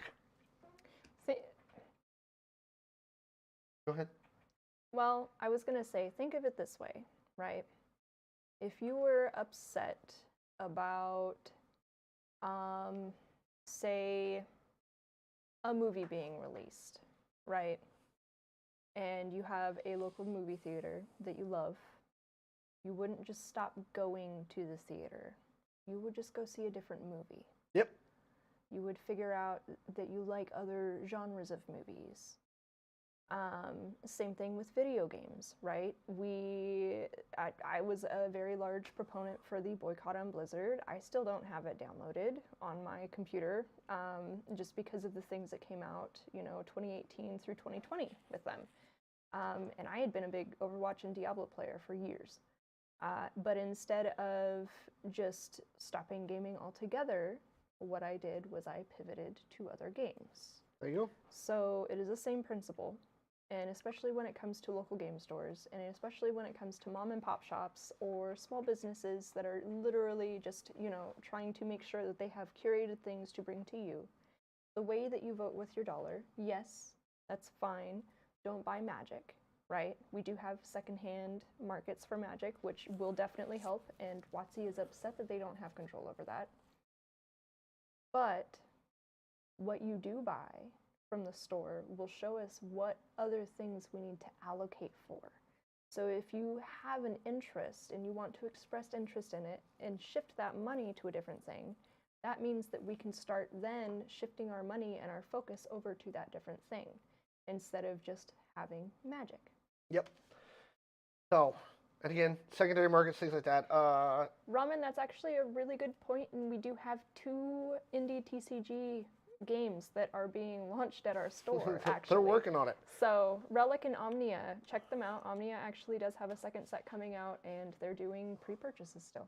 A: Go ahead.
C: Well, I was going to say, think of it this way, right? If you were upset about, say, a movie being released, right? And you have a local movie theater that you love, you wouldn't just stop going to the theater. You would just go see a different movie.
A: Yep.
C: You would figure out that you like other genres of movies. Same thing with video games, right? I was a very large proponent for the boycott on Blizzard. I still don't have it downloaded on my computer, just because of the things that came out, 2018 through 2020 with them. And I had been a big Overwatch and Diablo player for years. But instead of just stopping gaming altogether, what I did was I pivoted to other games.
A: There you go.
C: So it is the same principle. And especially when it comes to local game stores, and especially when it comes to mom and pop shops or small businesses that are literally just, trying to make sure that they have curated things to bring to you. The way that you vote with your dollar, yes, that's fine. Don't buy Magic, right? We do have secondhand markets for Magic, which will definitely help, and WotC is upset that they don't have control over that. But what you do buy from the store will show us what other things we need to allocate for. So if you have an interest and you want to express interest in it and shift that money to a different thing, that means that we can start then shifting our money and our focus over to that different thing instead of just having Magic.
A: Yep. So, and again, secondary markets, things like that.
C: Ramen, that's actually a really good point, and we do have 2 indie TCG games that are being launched at our store, actually.
A: They're working on it.
C: So, Relic and Omnia, check them out. Omnia actually does have a second set coming out, and they're doing pre-purchases still.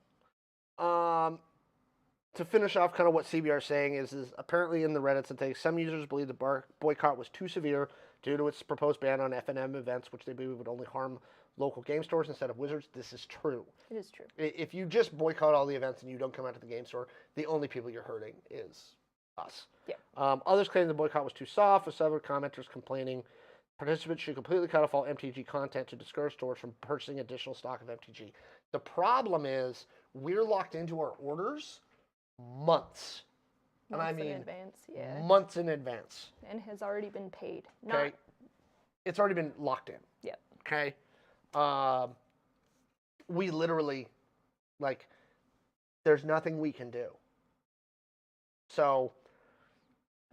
A: To finish off kind of what CBR is saying is apparently in the Reddits and things, some users believe the boycott was too severe due to its proposed ban on FNM events, which they believe would only harm local game stores instead of Wizards. This is true.
C: It is true.
A: If you just boycott all the events and you don't come out to the game store, the only people you're hurting is us.
C: Yeah.
A: Others claim the boycott was too soft, with several commenters complaining participants should completely cut off all MTG content to discourage stores from purchasing additional stock of MTG. The problem is we're locked into our orders months. And I mean
C: in advance, yeah.
A: months in advance.
C: And has already been paid.
A: Okay. It's already been locked in.
C: Yep.
A: Okay. We literally, there's nothing we can do. So.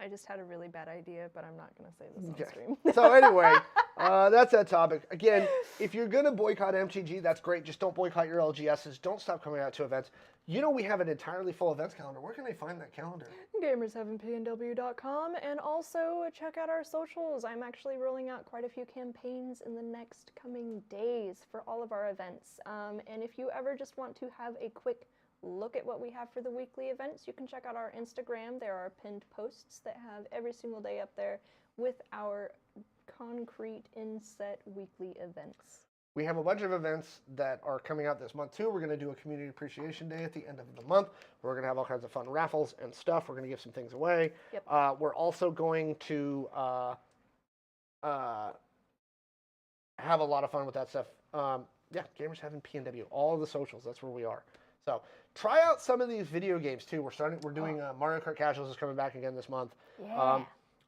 C: I just had a really bad idea, but I'm not going to say this on stream.
A: So anyway, that's that topic. Again, if you're going to boycott MTG, that's great. Just don't boycott your LGSs. Don't stop coming out to events. We have an entirely full events calendar. Where can they find that calendar?
C: GamersHeavenPNW.com, and also check out our socials. I'm actually rolling out quite a few campaigns in the next coming days for all of our events. And if you ever just want to have a quick look at what we have for the weekly events, you can check out our Instagram. There are pinned posts that have every single day up there with our concrete inset weekly events.
A: We have a bunch of events that are coming out this month too. We're going to do a Community Appreciation Day at the end of the month. We're going to have all kinds of fun raffles and stuff. We're going to give some things away.
C: Yep.
A: We're also going to have a lot of fun with that stuff. Gamers Heaven PNW, all of the socials. That's where we are. So try out some of these video games too. We're doing Mario Kart Casuals is coming back again this month.
C: Yeah.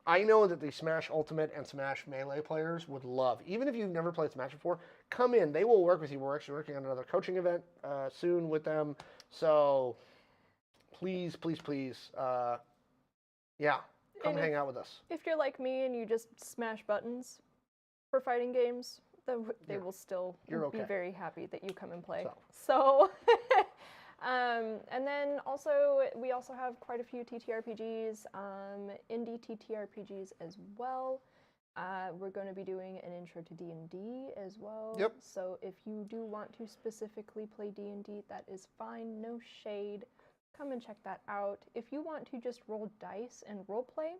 A: I know that the Smash Ultimate and Smash Melee players would love, even if you've never played Smash before, come in. They will work with you. We're actually working on another coaching event soon with them. So please, please, please, come hang out with us.
C: If you're like me and you just smash buttons for fighting games, they will still be very happy that you come and play. So And then also, we also have quite a few TTRPGs, indie TTRPGs as well. We're going to be doing an intro to D&D as well.
A: Yep.
C: So if you do want to specifically play D&D, that is fine, no shade. Come and check that out. If you want to just roll dice and role play,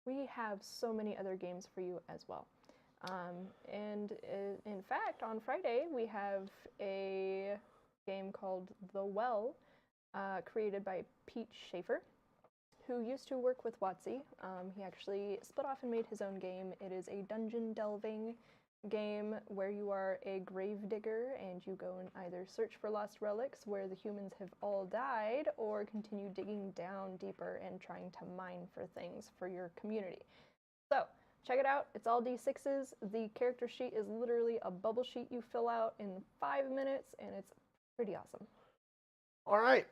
C: we have so many other games for you as well. And in fact, on Friday, we have a game called The Well, created by Pete Schaefer, who used to work with WotC. He actually split off and made his own game. It is a dungeon delving game where you are a grave digger and you go and either search for lost relics where the humans have all died, or continue digging down deeper and trying to mine for things for your community. So check it out. It's all D6s. The character sheet is literally a bubble sheet you fill out in 5 minutes, and it's pretty awesome.
A: All right.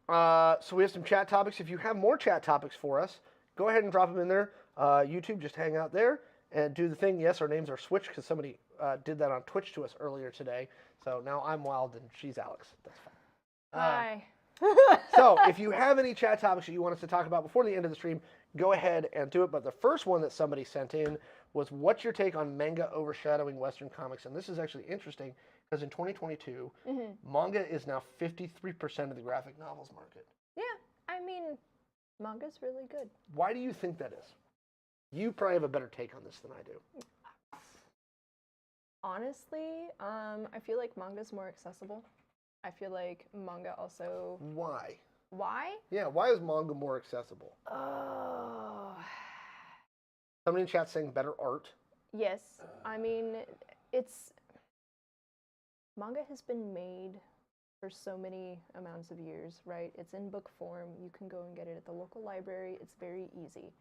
A: So we have some chat topics. If you have more chat topics for us, go ahead and drop them in there. YouTube, just hang out there and do the thing. Yes, our names are switched because somebody did that on Twitch to us earlier today. So now I'm Wild and she's Alex. That's fine.
C: Hi.
A: So if you have any chat topics that you want us to talk about before the end of the stream, go ahead and do it. But the first one that somebody sent in was, what's your take on manga overshadowing Western comics? And this is actually interesting because in 2022, manga is now 53% of the graphic novels market.
C: Yeah, I mean, manga's really good.
A: Why do you think that is? You probably have a better take on this than I do.
C: Honestly, I feel like manga's more accessible. I feel like manga also...
A: Why?
C: Why?
A: Yeah, why is manga more accessible?
C: Oh.
A: Somebody in chat saying better art.
C: Yes. I mean, it's... Manga has been made for so many amounts of years, right? It's in book form. You can go and get it at the local library. It's very easy.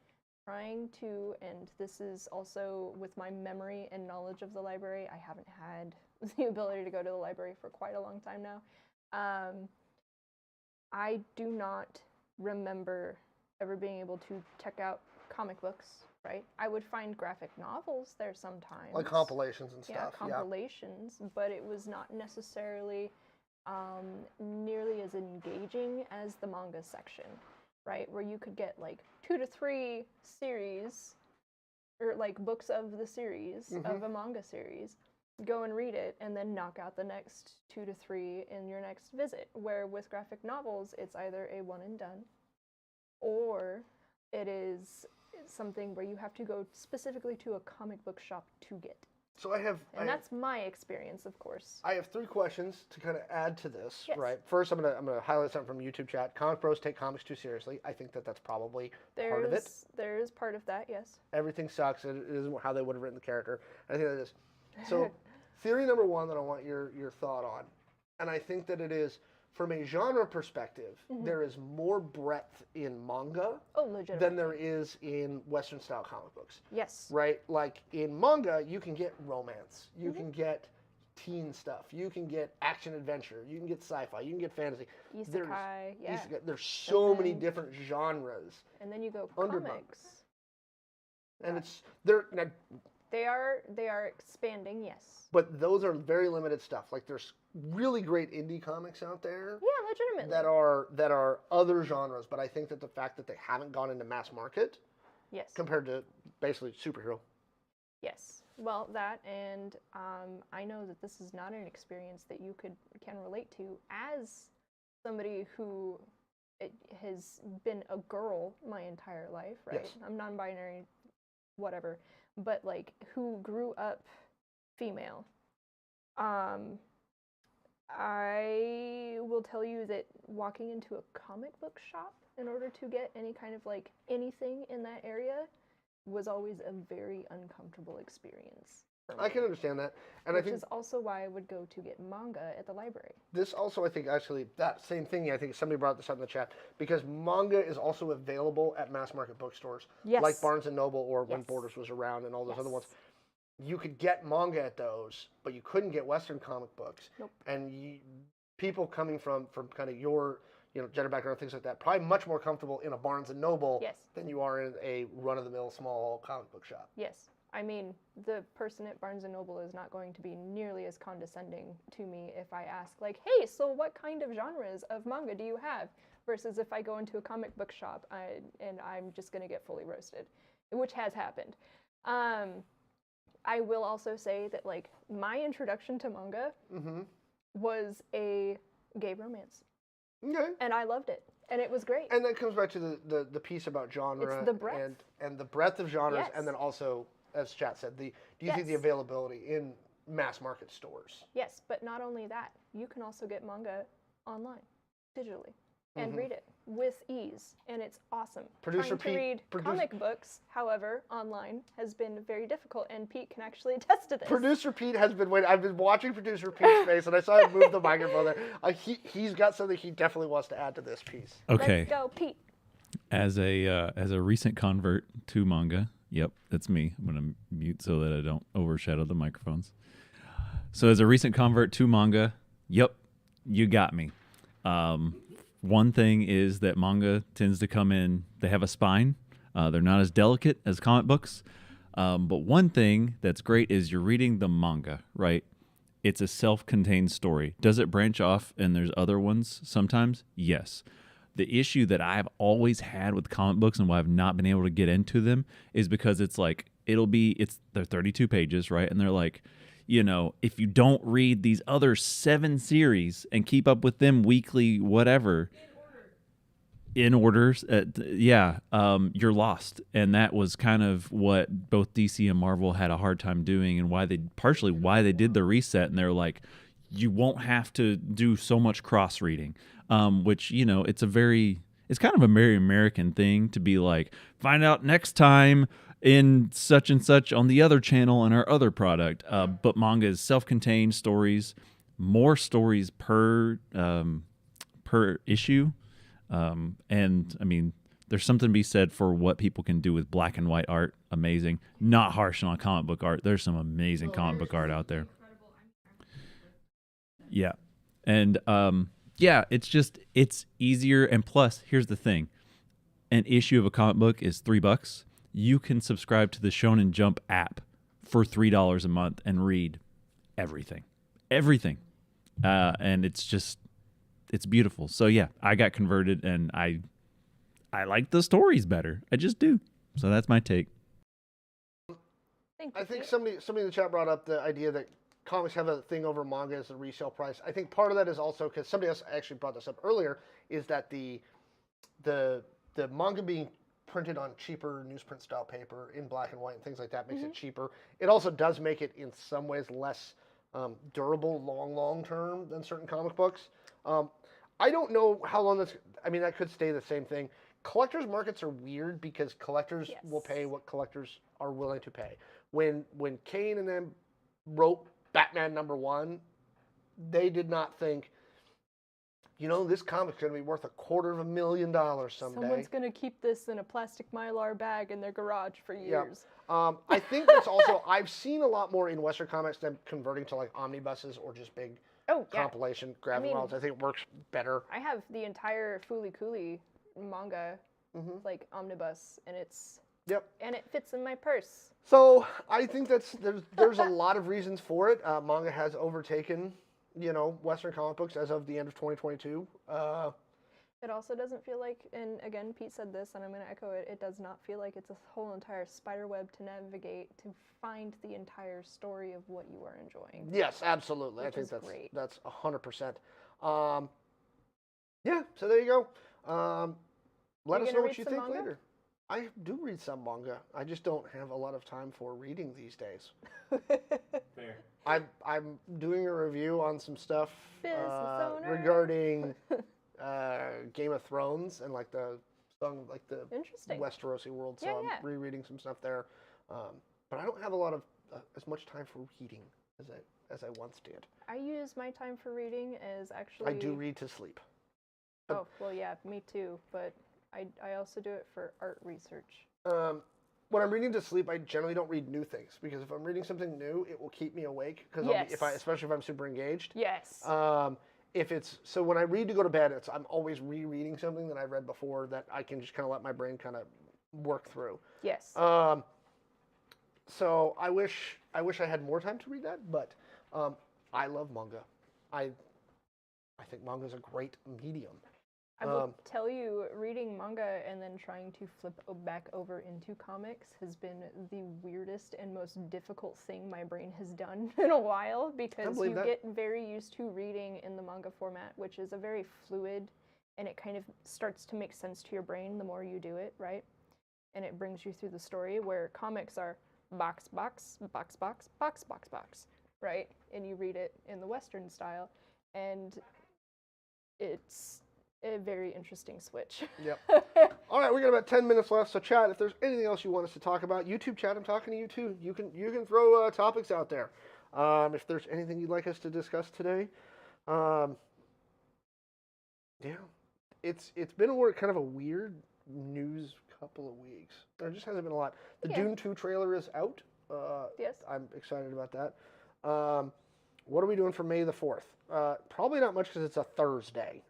C: Trying to, and this is also with my memory and knowledge of the library, I haven't had the ability to go to the library for quite a long time now. I do not remember ever being able to check out comic books, right? I would find graphic novels there sometimes.
A: Like compilations and stuff.
C: Yeah, compilations, but it was not necessarily nearly as engaging as the manga section, right? Where you could get like 2 to 3 series, or like books of the series, of a manga series, go and read it, and then knock out the next 2 to 3 in your next visit. Where with graphic novels, it's either a one and done, or it is something where you have to go specifically to a comic book shop to get.
A: So
C: that's my experience, of course.
A: I have 3 questions to kind of add to this,
C: yes.
A: right? First, I'm gonna highlight something from YouTube chat. Comic bros take comics too seriously. I think that's probably part of it.
C: There is part of that, yes.
A: Everything sucks. It isn't how they would have written the character. I think that is. So, theory number 1 that I want your thought on, and I think that it is, from a genre perspective, there is more breadth in manga than there is in Western style comic books.
C: Yes.
A: Right? Like in manga, you can get romance, you can get teen stuff, you can get action adventure, you can get sci-fi, you can get fantasy.
C: Isekai,
A: there's so many different genres.
C: And then you go
A: under
C: comics.
A: And
C: they are expanding, yes.
A: But those are very limited stuff. Like there's really great indie comics out there.
C: Yeah, legitimately.
A: That are other genres, but I think that the fact that they haven't gone into mass market,
C: yes,
A: compared to basically superhero.
C: Yes. Well, that, and I know that this is not an experience that you can relate to as somebody who has been a girl my entire life, right?
A: Yes.
C: I'm non-binary, whatever, but like who grew up female. I will tell you that walking into a comic book shop in order to get any kind of like anything in that area was always a very uncomfortable experience for me.
A: I can understand that. And
C: which
A: I think
C: is also why I would go to get manga at the library.
A: This also, I think, actually, that same thing, I think somebody brought this up in the chat, because manga is also available at mass market bookstores.
C: Yes.
A: Like Barnes & Noble or when Borders was around and all those other ones. You could get manga at those, but you couldn't get Western comic books.
C: Nope.
A: And people coming from kind of your gender background, things like that. Probably much more comfortable in a Barnes & Noble
C: Yes.
A: than you are in a run-of-the-mill small comic book shop.
C: Yes. I mean, the person at Barnes & Noble is not going to be nearly as condescending to me if I ask, like, hey, so what kind of genres of manga do you have? Versus if I go into a comic book shop and I'm just going to get fully roasted, which has happened. I will also say that, like, my introduction to manga was a gay romance.
A: Okay.
C: And I loved it. And it was great.
A: And that comes back to the piece about genre.
C: It's the breadth.
A: And the breadth of genres,
C: Yes.
A: and then also, as Chat said, do you think the availability in mass market stores?
C: Yes, but not only that. You can also get manga online, digitally, and read it with ease, and it's awesome. Trying to read comic books, however, online has been very difficult, and Pete can actually attest to this.
A: Producer Pete has been waiting. I've been watching Producer Pete's face, and I saw him move the microphone there. He's got something he definitely wants to add to this piece.
D: Okay.
C: Let's go, Pete.
D: As a recent convert to manga, yep, that's me. I'm gonna mute so that I don't overshadow the microphones. So as a recent convert to manga, yep, you got me. One thing is that manga tends to come in, they have a spine. They're not as delicate as comic books. But one thing that's great is you're reading the manga, right? It's a self-contained story. Does it branch off and there's other ones sometimes? Yes. The issue that I've always had with comic books and why I've not been able to get into them is because it's like, they're 32 pages, right? And they're like, if you don't read these other 7 series and keep up with them weekly, whatever, in orders, you're lost. And that was kind of what both DC and Marvel had a hard time doing, and why they did the reset. And they're like, you won't have to do so much cross reading, which, it's kind of a very American thing to be like, find out next time in such and such on the other channel and our other product. But manga is self-contained stories, more stories per issue. And I mean, there's something to be said for what people can do with black and white art. Amazing. Not harsh on comic book art. There's some amazing comic book art out there. Yeah. And it's easier. And plus, here's the thing. An issue of a comic book is $3. You can subscribe to the Shonen Jump app for $3 a month and read everything. And it's beautiful. So yeah, I got converted, and I like the stories better. I just do. So that's my take.
A: I think somebody in the chat brought up the idea that comics have a thing over manga as a resale price. I think part of that is also because somebody else actually brought this up earlier, is that the manga being printed on cheaper newsprint style paper in black and white and things like that makes it cheaper. It also does make it in some ways less durable long term than certain comic books. I don't know how long that could stay the same thing. Collectors markets are weird because collectors will pay what collectors are willing to pay. When Kane and them wrote Batman #1, they did not think, this comic's going to be worth $250,000 someday.
C: Someone's going to keep this in a plastic Mylar bag in their garage for years.
A: Yeah. I think that's also, I've seen a lot more in Western comics them converting to like omnibuses or just big compilation grabbing models. I think it works better.
C: I have the entire Fooly Cooly manga, like omnibus, and and it fits in my purse.
A: So I think there's a lot of reasons for it. Manga has overtaken, Western comic books as of the end of 2022.
C: It also doesn't feel like, and again, Pete said this, and I'm going to echo it, it does not feel like it's a whole entire spider web to navigate to find the entire story of what you are enjoying.
A: Yes, absolutely. I think that's 100%. Yeah, so there you go. Let us know what you think later. I do read some manga. I just don't have a lot of time for reading these days.
B: Fair.
A: I'm doing a review on some stuff regarding Game of Thrones and like the Westerosi world. So I'm rereading some stuff there. But I don't have a lot of as much time for reading as I once did.
C: I use my time for reading as actually.
A: I do read to sleep.
C: Oh well, yeah, me too. But I also do it for art research.
A: When I'm reading to sleep, I generally don't read new things because if I'm reading something new, it will keep me awake. Because especially if I'm super engaged.
C: Yes.
A: so when I read to go to bed, I'm always rereading something that I read before that I can just kind of let my brain kind of work through.
C: Yes.
A: So I wish I had more time to read that, but I love manga. I think manga is a great medium.
C: I will tell you, reading manga and then trying to flip back over into comics has been the weirdest and most difficult thing my brain has done in a while, because you get very used to reading in the manga format, which is a very fluid, and it kind of starts to make sense to your brain the more you do it, right? And it brings you through the story, where comics are box, box, box, box, box, box, box, right? And you read it in the Western style, and it's a very interesting switch. Yep.
A: All right, we got about 10 minutes left, so chat, if there's anything else you want us to talk about, YouTube chat, I'm talking to you too. You can throw topics out there. If there's anything you'd like us to discuss today, yeah, it's been kind of a weird news couple of weeks. There just hasn't been a lot. The Dune 2 trailer is out.
C: Yes.
A: I'm excited about that. What are we doing for May the 4th? Probably not much because it's a Thursday.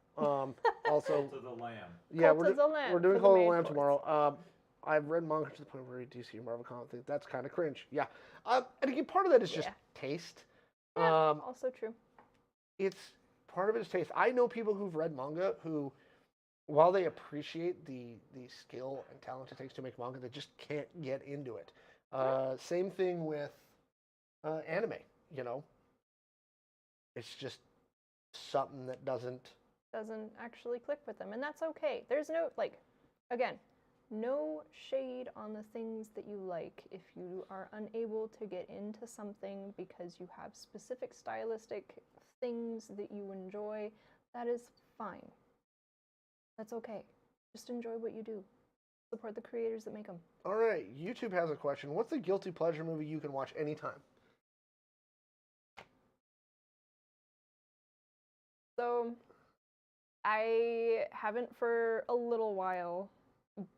A: Also,
B: Cult of the Lamb.
A: Yeah,
C: Cult of the Lamb
A: we're doing Cult of the Lamb tomorrow. I've read manga to the point where I do see Marvel comic. That's kind of cringe. Yeah. And again, part of that is just taste.
C: Yeah, also true.
A: Part of it is taste. I know people who've read manga who, while they appreciate the skill and talent it takes to make manga, they just can't get into it. Same thing with anime, you know. It's just something that doesn't
C: actually click with them, and that's okay. There's no, again, no shade on the things that you like. If you are unable to get into something because you have specific stylistic things that you enjoy, that is fine. That's okay. Just enjoy what you do. Support the creators that make them.
A: All right, YouTube has a question. What's the guilty pleasure movie you can watch anytime?
C: So, I haven't for a little while,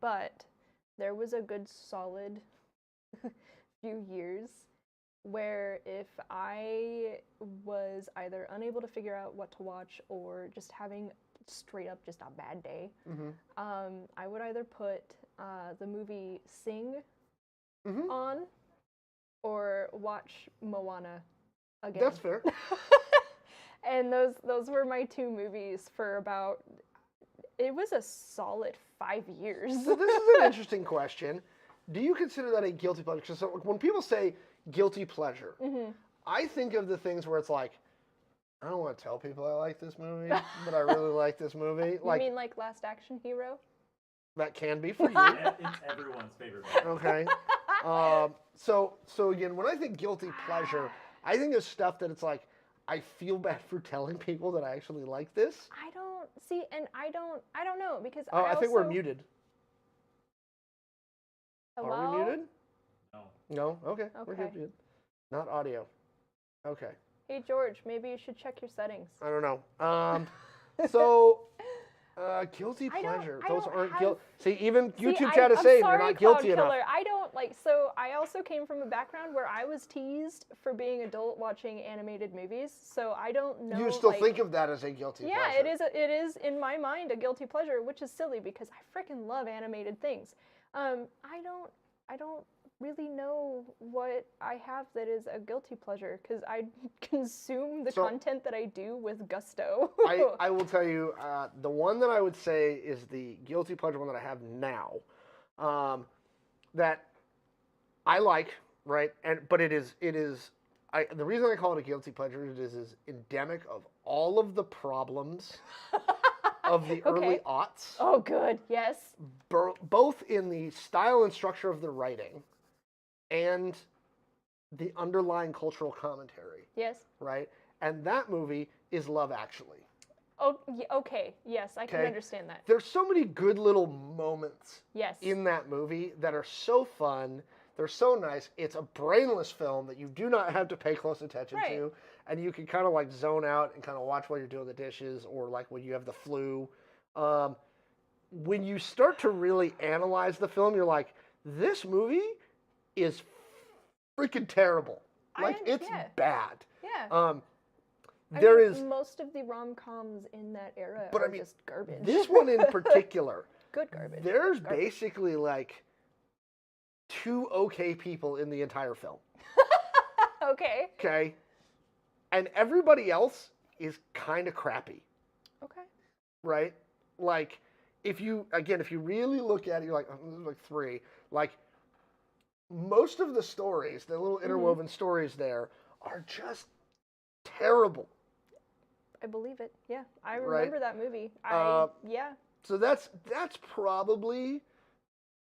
C: but there was a good solid few years where if I was either unable to figure out what to watch or just having straight up just a bad day, I would either put the movie Sing on or watch Moana again.
A: That's fair.
C: And those were my two movies for about, it was a solid 5 years.
A: So this is an interesting question. Do you consider that a guilty pleasure? So when people say guilty pleasure, I think of the things where it's like, I don't want to tell people I like this movie, but I really like this movie.
C: You mean like Last Action Hero?
A: That can be for you.
B: It's everyone's favorite movie.
A: Okay. So again, when I think guilty pleasure, I think of stuff that it's like, I feel bad for telling people that I actually like this.
C: I don't know, because
A: I think we're muted.
C: Hello?
A: Are we muted?
B: No.
A: No? Okay. We're good. Not audio. Okay.
C: Hey, George, maybe you should check your settings.
A: I don't know. So, guilty pleasure. Those aren't guilty. See, even YouTube chat is saying you're not guilty enough.
C: I don't so I also came from a background where I was teased for being adult watching animated movies, so I don't know.
A: You still think of that as a guilty pleasure?
C: Yeah, it is in my mind a guilty pleasure, which is silly because I freaking love animated things. I don't really know what I have that is a guilty pleasure because I consume the content that I do with gusto.
A: I will tell you, the one that I would say is the guilty pleasure one that I have now, that I like, right? But it is the reason I call it a guilty pleasure is endemic of all of the problems of the early aughts.
C: Oh, good, yes.
A: Both in the style and structure of the writing and the underlying cultural commentary.
C: Yes.
A: Right? And that movie is Love Actually.
C: Oh, okay. Yes, I can understand that.
A: There's so many good little moments in that movie that are so fun. They're so nice. It's a brainless film that you do not have to pay close attention to. And you can kind of like zone out and kind of watch while you're doing the dishes or like when you have the flu. When you start to really analyze the film, you're like, this movie is freaking terrible. Like, it's bad.
C: Yeah. most of the rom-coms in that era
A: but
C: are just garbage.
A: This one in particular,
C: good garbage.
A: There's basically like 2 okay people in the entire film.
C: Okay.
A: Okay. And everybody else is kind of crappy.
C: Okay.
A: Right? Like, if you really look at it, you're like, oh, this is like 3. Like, most of the stories, the little interwoven stories there, are just terrible.
C: I believe it. Yeah. I remember that movie. Yeah.
A: So that's probably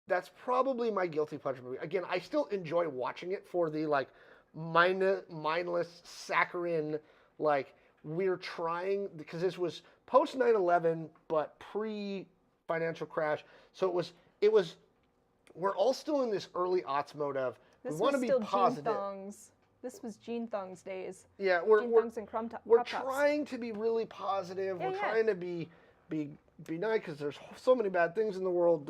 A: my guilty pleasure movie. Again, I still enjoy watching it for the like mindless, saccharine, like we're trying, because this was post 9/11 but pre financial crash. So it was we're all still in this early aughts mode of we want to be positive.
C: This was Jean Thong's days.
A: Yeah,
C: we're
A: trying to be really positive. We're trying to be nice because there's so many bad things in the world.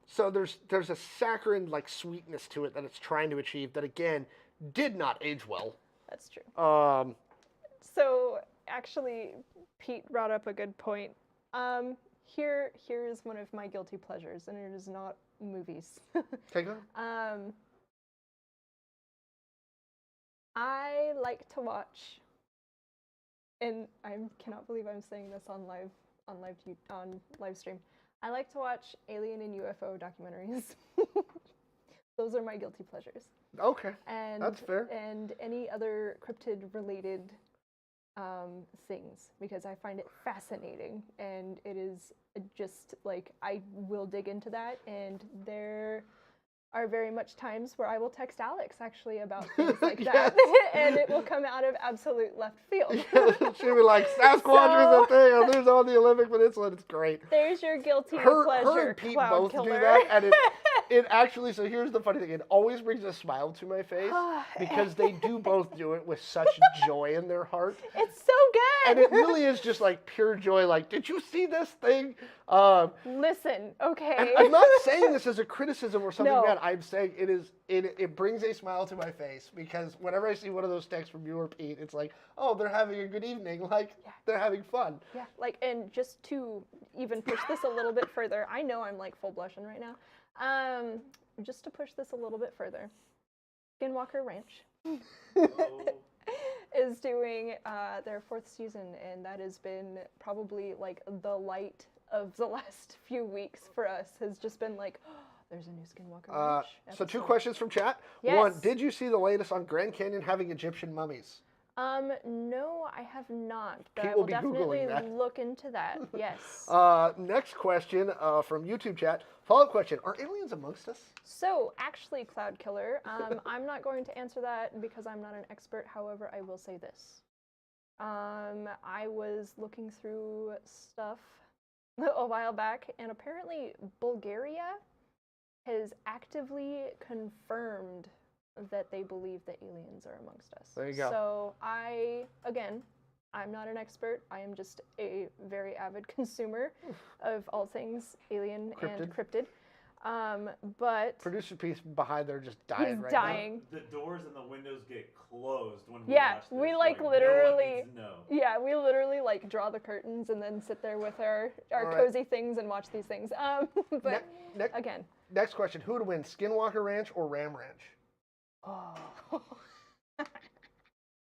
A: So there's a saccharine like sweetness to it that it's trying to achieve that again did not age well.
C: That's true. So actually, Pete brought up a good point. Here is one of my guilty pleasures, and it is not movies.
A: Okay, go.
C: I like to watch, and I cannot believe I'm saying this on live stream. I like to watch alien and UFO documentaries. Those are my guilty pleasures.
A: Okay,
C: and
A: that's fair.
C: And any other cryptid-related things, because I find it fascinating, and it is just like I will dig into that, and there are very much times where I will text Alex actually about things like that, and it will come out of absolute left field.
A: She'll be like, Sasquatch is a thing, and there's on the Olympic Peninsula, and it's great.
C: There's your guilty pleasure,
A: her and Pete
C: Cloud
A: both
C: Killer.
A: do that, and it actually, so here's the funny thing, it always brings a smile to my face, because they do both do it with such joy in their heart.
C: It's so good!
A: And it really is just like pure joy, like, did you see this thing?
C: Listen, okay.
A: I'm not saying this as a criticism or something bad. I'm saying it brings a smile to my face, because whenever I see one of those texts from you or Pete, it's like, oh, they're having a good evening, like they're having fun.
C: Yeah, like, and just to even push this a little bit further, I know I'm like full blushing right now. Just to push this a little bit further, Skinwalker Ranch is doing their 4th season, and that has been probably like the light of the last few weeks for us. Has just been like, oh, there's a new Skinwalker Ranch episode.
A: So 2 questions from chat.
C: Yes.
A: 1, did you see the latest on Grand Canyon having Egyptian mummies?
C: No, I have not, but
A: Pete
C: I will
A: be
C: definitely
A: Googling that.
C: look into that. Yes.
A: Next question from YouTube chat. Follow-up question: are aliens amongst us?
C: So, actually, Cloud Killer, I'm not going to answer that because I'm not an expert. However, I will say this: I was looking through stuff a while back, and apparently Bulgaria has actively confirmed that they believe that aliens are amongst us.
A: There you go.
C: So I'm not an expert. I am just a very avid consumer of all things alien and cryptid. But
A: producer piece behind there just dying right
C: dying.
B: now. The doors and the windows get closed when we
C: watch
B: this.
C: We like literally.
B: No.
C: Yeah, we literally like draw the curtains and then sit there with our cozy things and watch these things. But again.
A: Next question: who would win, Skinwalker Ranch or Ram Ranch?
C: Oh.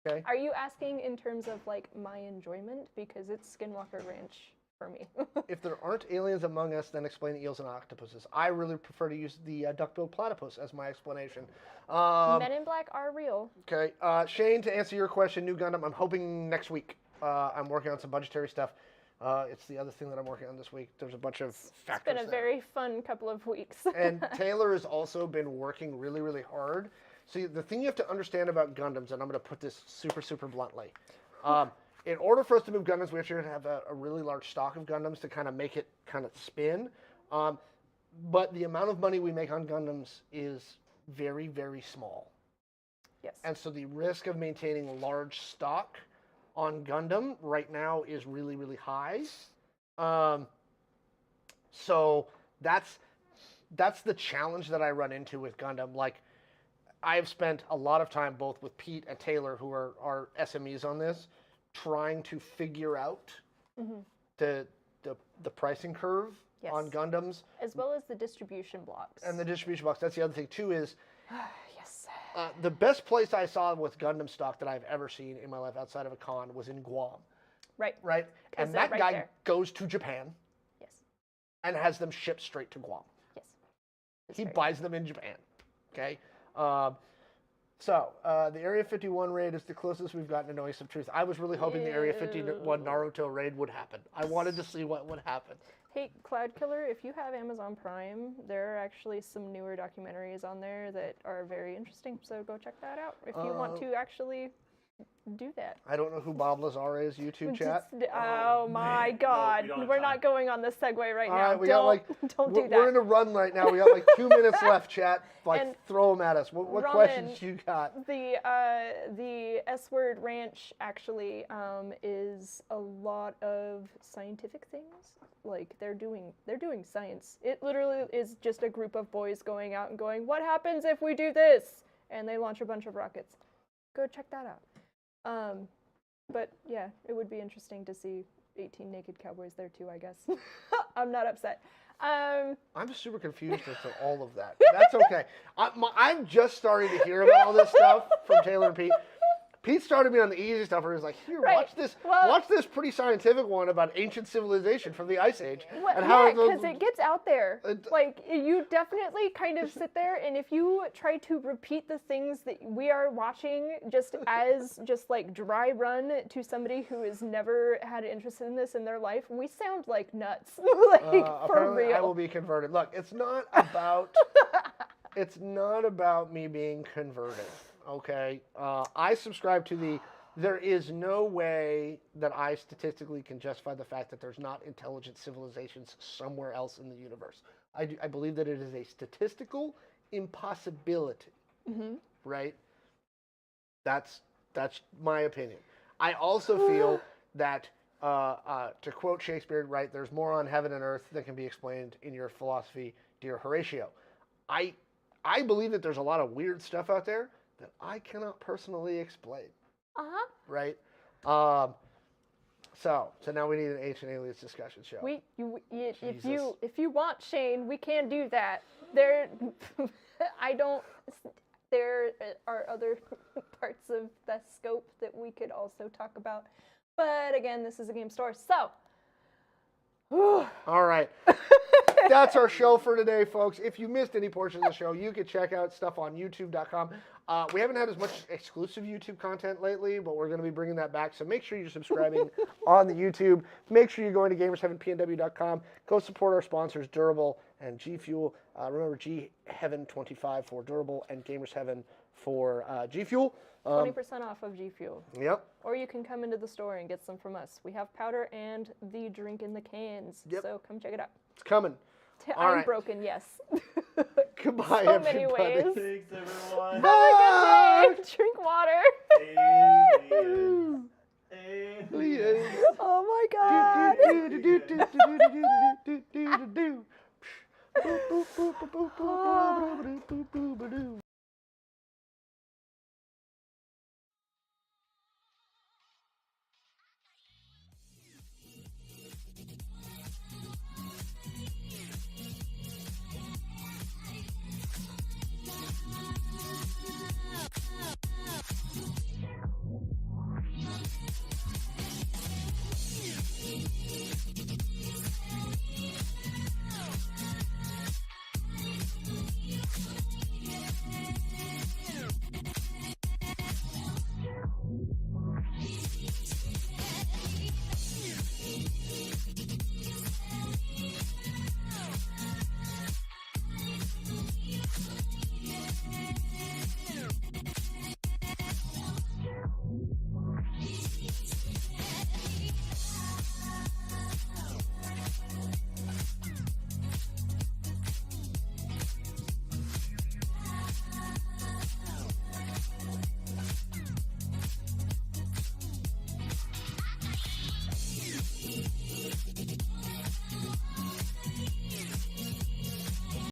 A: Okay.
C: Are you asking in terms of like my enjoyment? Because it's Skinwalker Ranch for me.
A: If there aren't aliens among us, then explain eels and octopuses. I really prefer to use the duck-billed platypus as my explanation.
C: Men in Black are real.
A: Okay. Shane, to answer your question, new Gundam, I'm hoping next week. I'm working on some budgetary stuff. It's the other thing that I'm working on this week. There's a bunch of factors.
C: It's been a very fun couple of weeks.
A: And Taylor has also been working really, really hard. So the thing you have to understand about Gundams, and I'm going to put this super, super bluntly. In order for us to move Gundams, we have to have a really large stock of Gundams to kind of make it kind of spin. But the amount of money we make on Gundams is very, very small.
C: Yes.
A: And so the risk of maintaining a large stock on Gundam right now is really, really high. So that's the challenge that I run into with Gundam. Like, I've spent a lot of time both with Pete and Taylor, who are our SMEs on this, trying to figure out the pricing curve on Gundams.
C: As well as the distribution blocks.
A: And the distribution blocks. That's the other thing, too, is
C: yes.
A: The best place I saw with Gundam stock that I've ever seen in my life outside of a con was in Guam. Right? And that guy goes to Japan.
C: Yes.
A: And has them shipped straight to Guam.
C: Yes.
A: He buys them in Japan. Okay? The Area 51 raid is the closest we've gotten to knowing some truth. I was really hoping the Area 51 Naruto raid would happen. I wanted to see what would happen.
C: Hey, Cloud Killer, if you have Amazon Prime, there are actually some newer documentaries on there that are very interesting, so go check that out if you want to actually do that.
A: I don't know who Bob Lazar is, YouTube chat.
C: Oh my God.
B: No,
C: we're not going on this segue right now.
A: Right, don't do that. We're in a run right now. We got like 2 minutes left, chat. And throw them at us. What questions you got?
C: The S-Word Ranch actually is a lot of scientific things. Like they're doing science. It literally is just a group of boys going out and going, what happens if we do this? And they launch a bunch of rockets. Go check that out. But yeah, it would be interesting to see 18 naked cowboys there too, I guess. I'm not upset.
A: I'm super confused as to all of that. That's okay. I'm just starting to hear about all this stuff from Taylor and Pete. Pete started me on the easy stuff where he was like, here, watch this pretty scientific one about ancient civilization from the Ice Age.
C: Because it gets out there. Like, you definitely kind of sit there, and if you try to repeat the things that we are watching just as just like dry run to somebody who has never had an interest in this in their life, we sound like nuts. For real.
A: I will be converted. Look, it's not about me being converted. Okay, I subscribe to there is no way that I statistically can justify the fact that there's not intelligent civilizations somewhere else in the universe. I believe that it is a statistical impossibility, right? That's my opinion. I also feel that, to quote Shakespeare, right, there's more on heaven and earth than can be explained in your philosophy, dear Horatio. I believe that there's a lot of weird stuff out there that I cannot personally explain. Right? So now we need an Ancient Aliens discussion show.
C: If you want, Shane, we can do that. There are other parts of the scope that we could also talk about. But again, this is a game store, so.
A: All right. That's our show for today, folks. If you missed any portion of the show, you can check out stuff on youtube.com. We haven't had as much exclusive YouTube content lately, but we're going to be bringing that back. So make sure you're subscribing on the YouTube. Make sure you're going to gamers7pnw.com. Go support our sponsors, Durable and G Fuel. Remember, G Heaven 25 for Durable and Gamers Heaven for G Fuel.
C: 20% off of G Fuel.
A: Yep.
C: Or you can come into the store and get some from us. We have powder and the drink in the cans.
A: Yep.
C: So come check it out.
A: It's coming.
C: I'm broken, yes.
A: Goodbye,
C: so
A: everybody.
C: many ways.
B: Thanks, everyone.
C: Have a good day. Drink water.
B: Aliens.
C: Oh my God.
A: Do.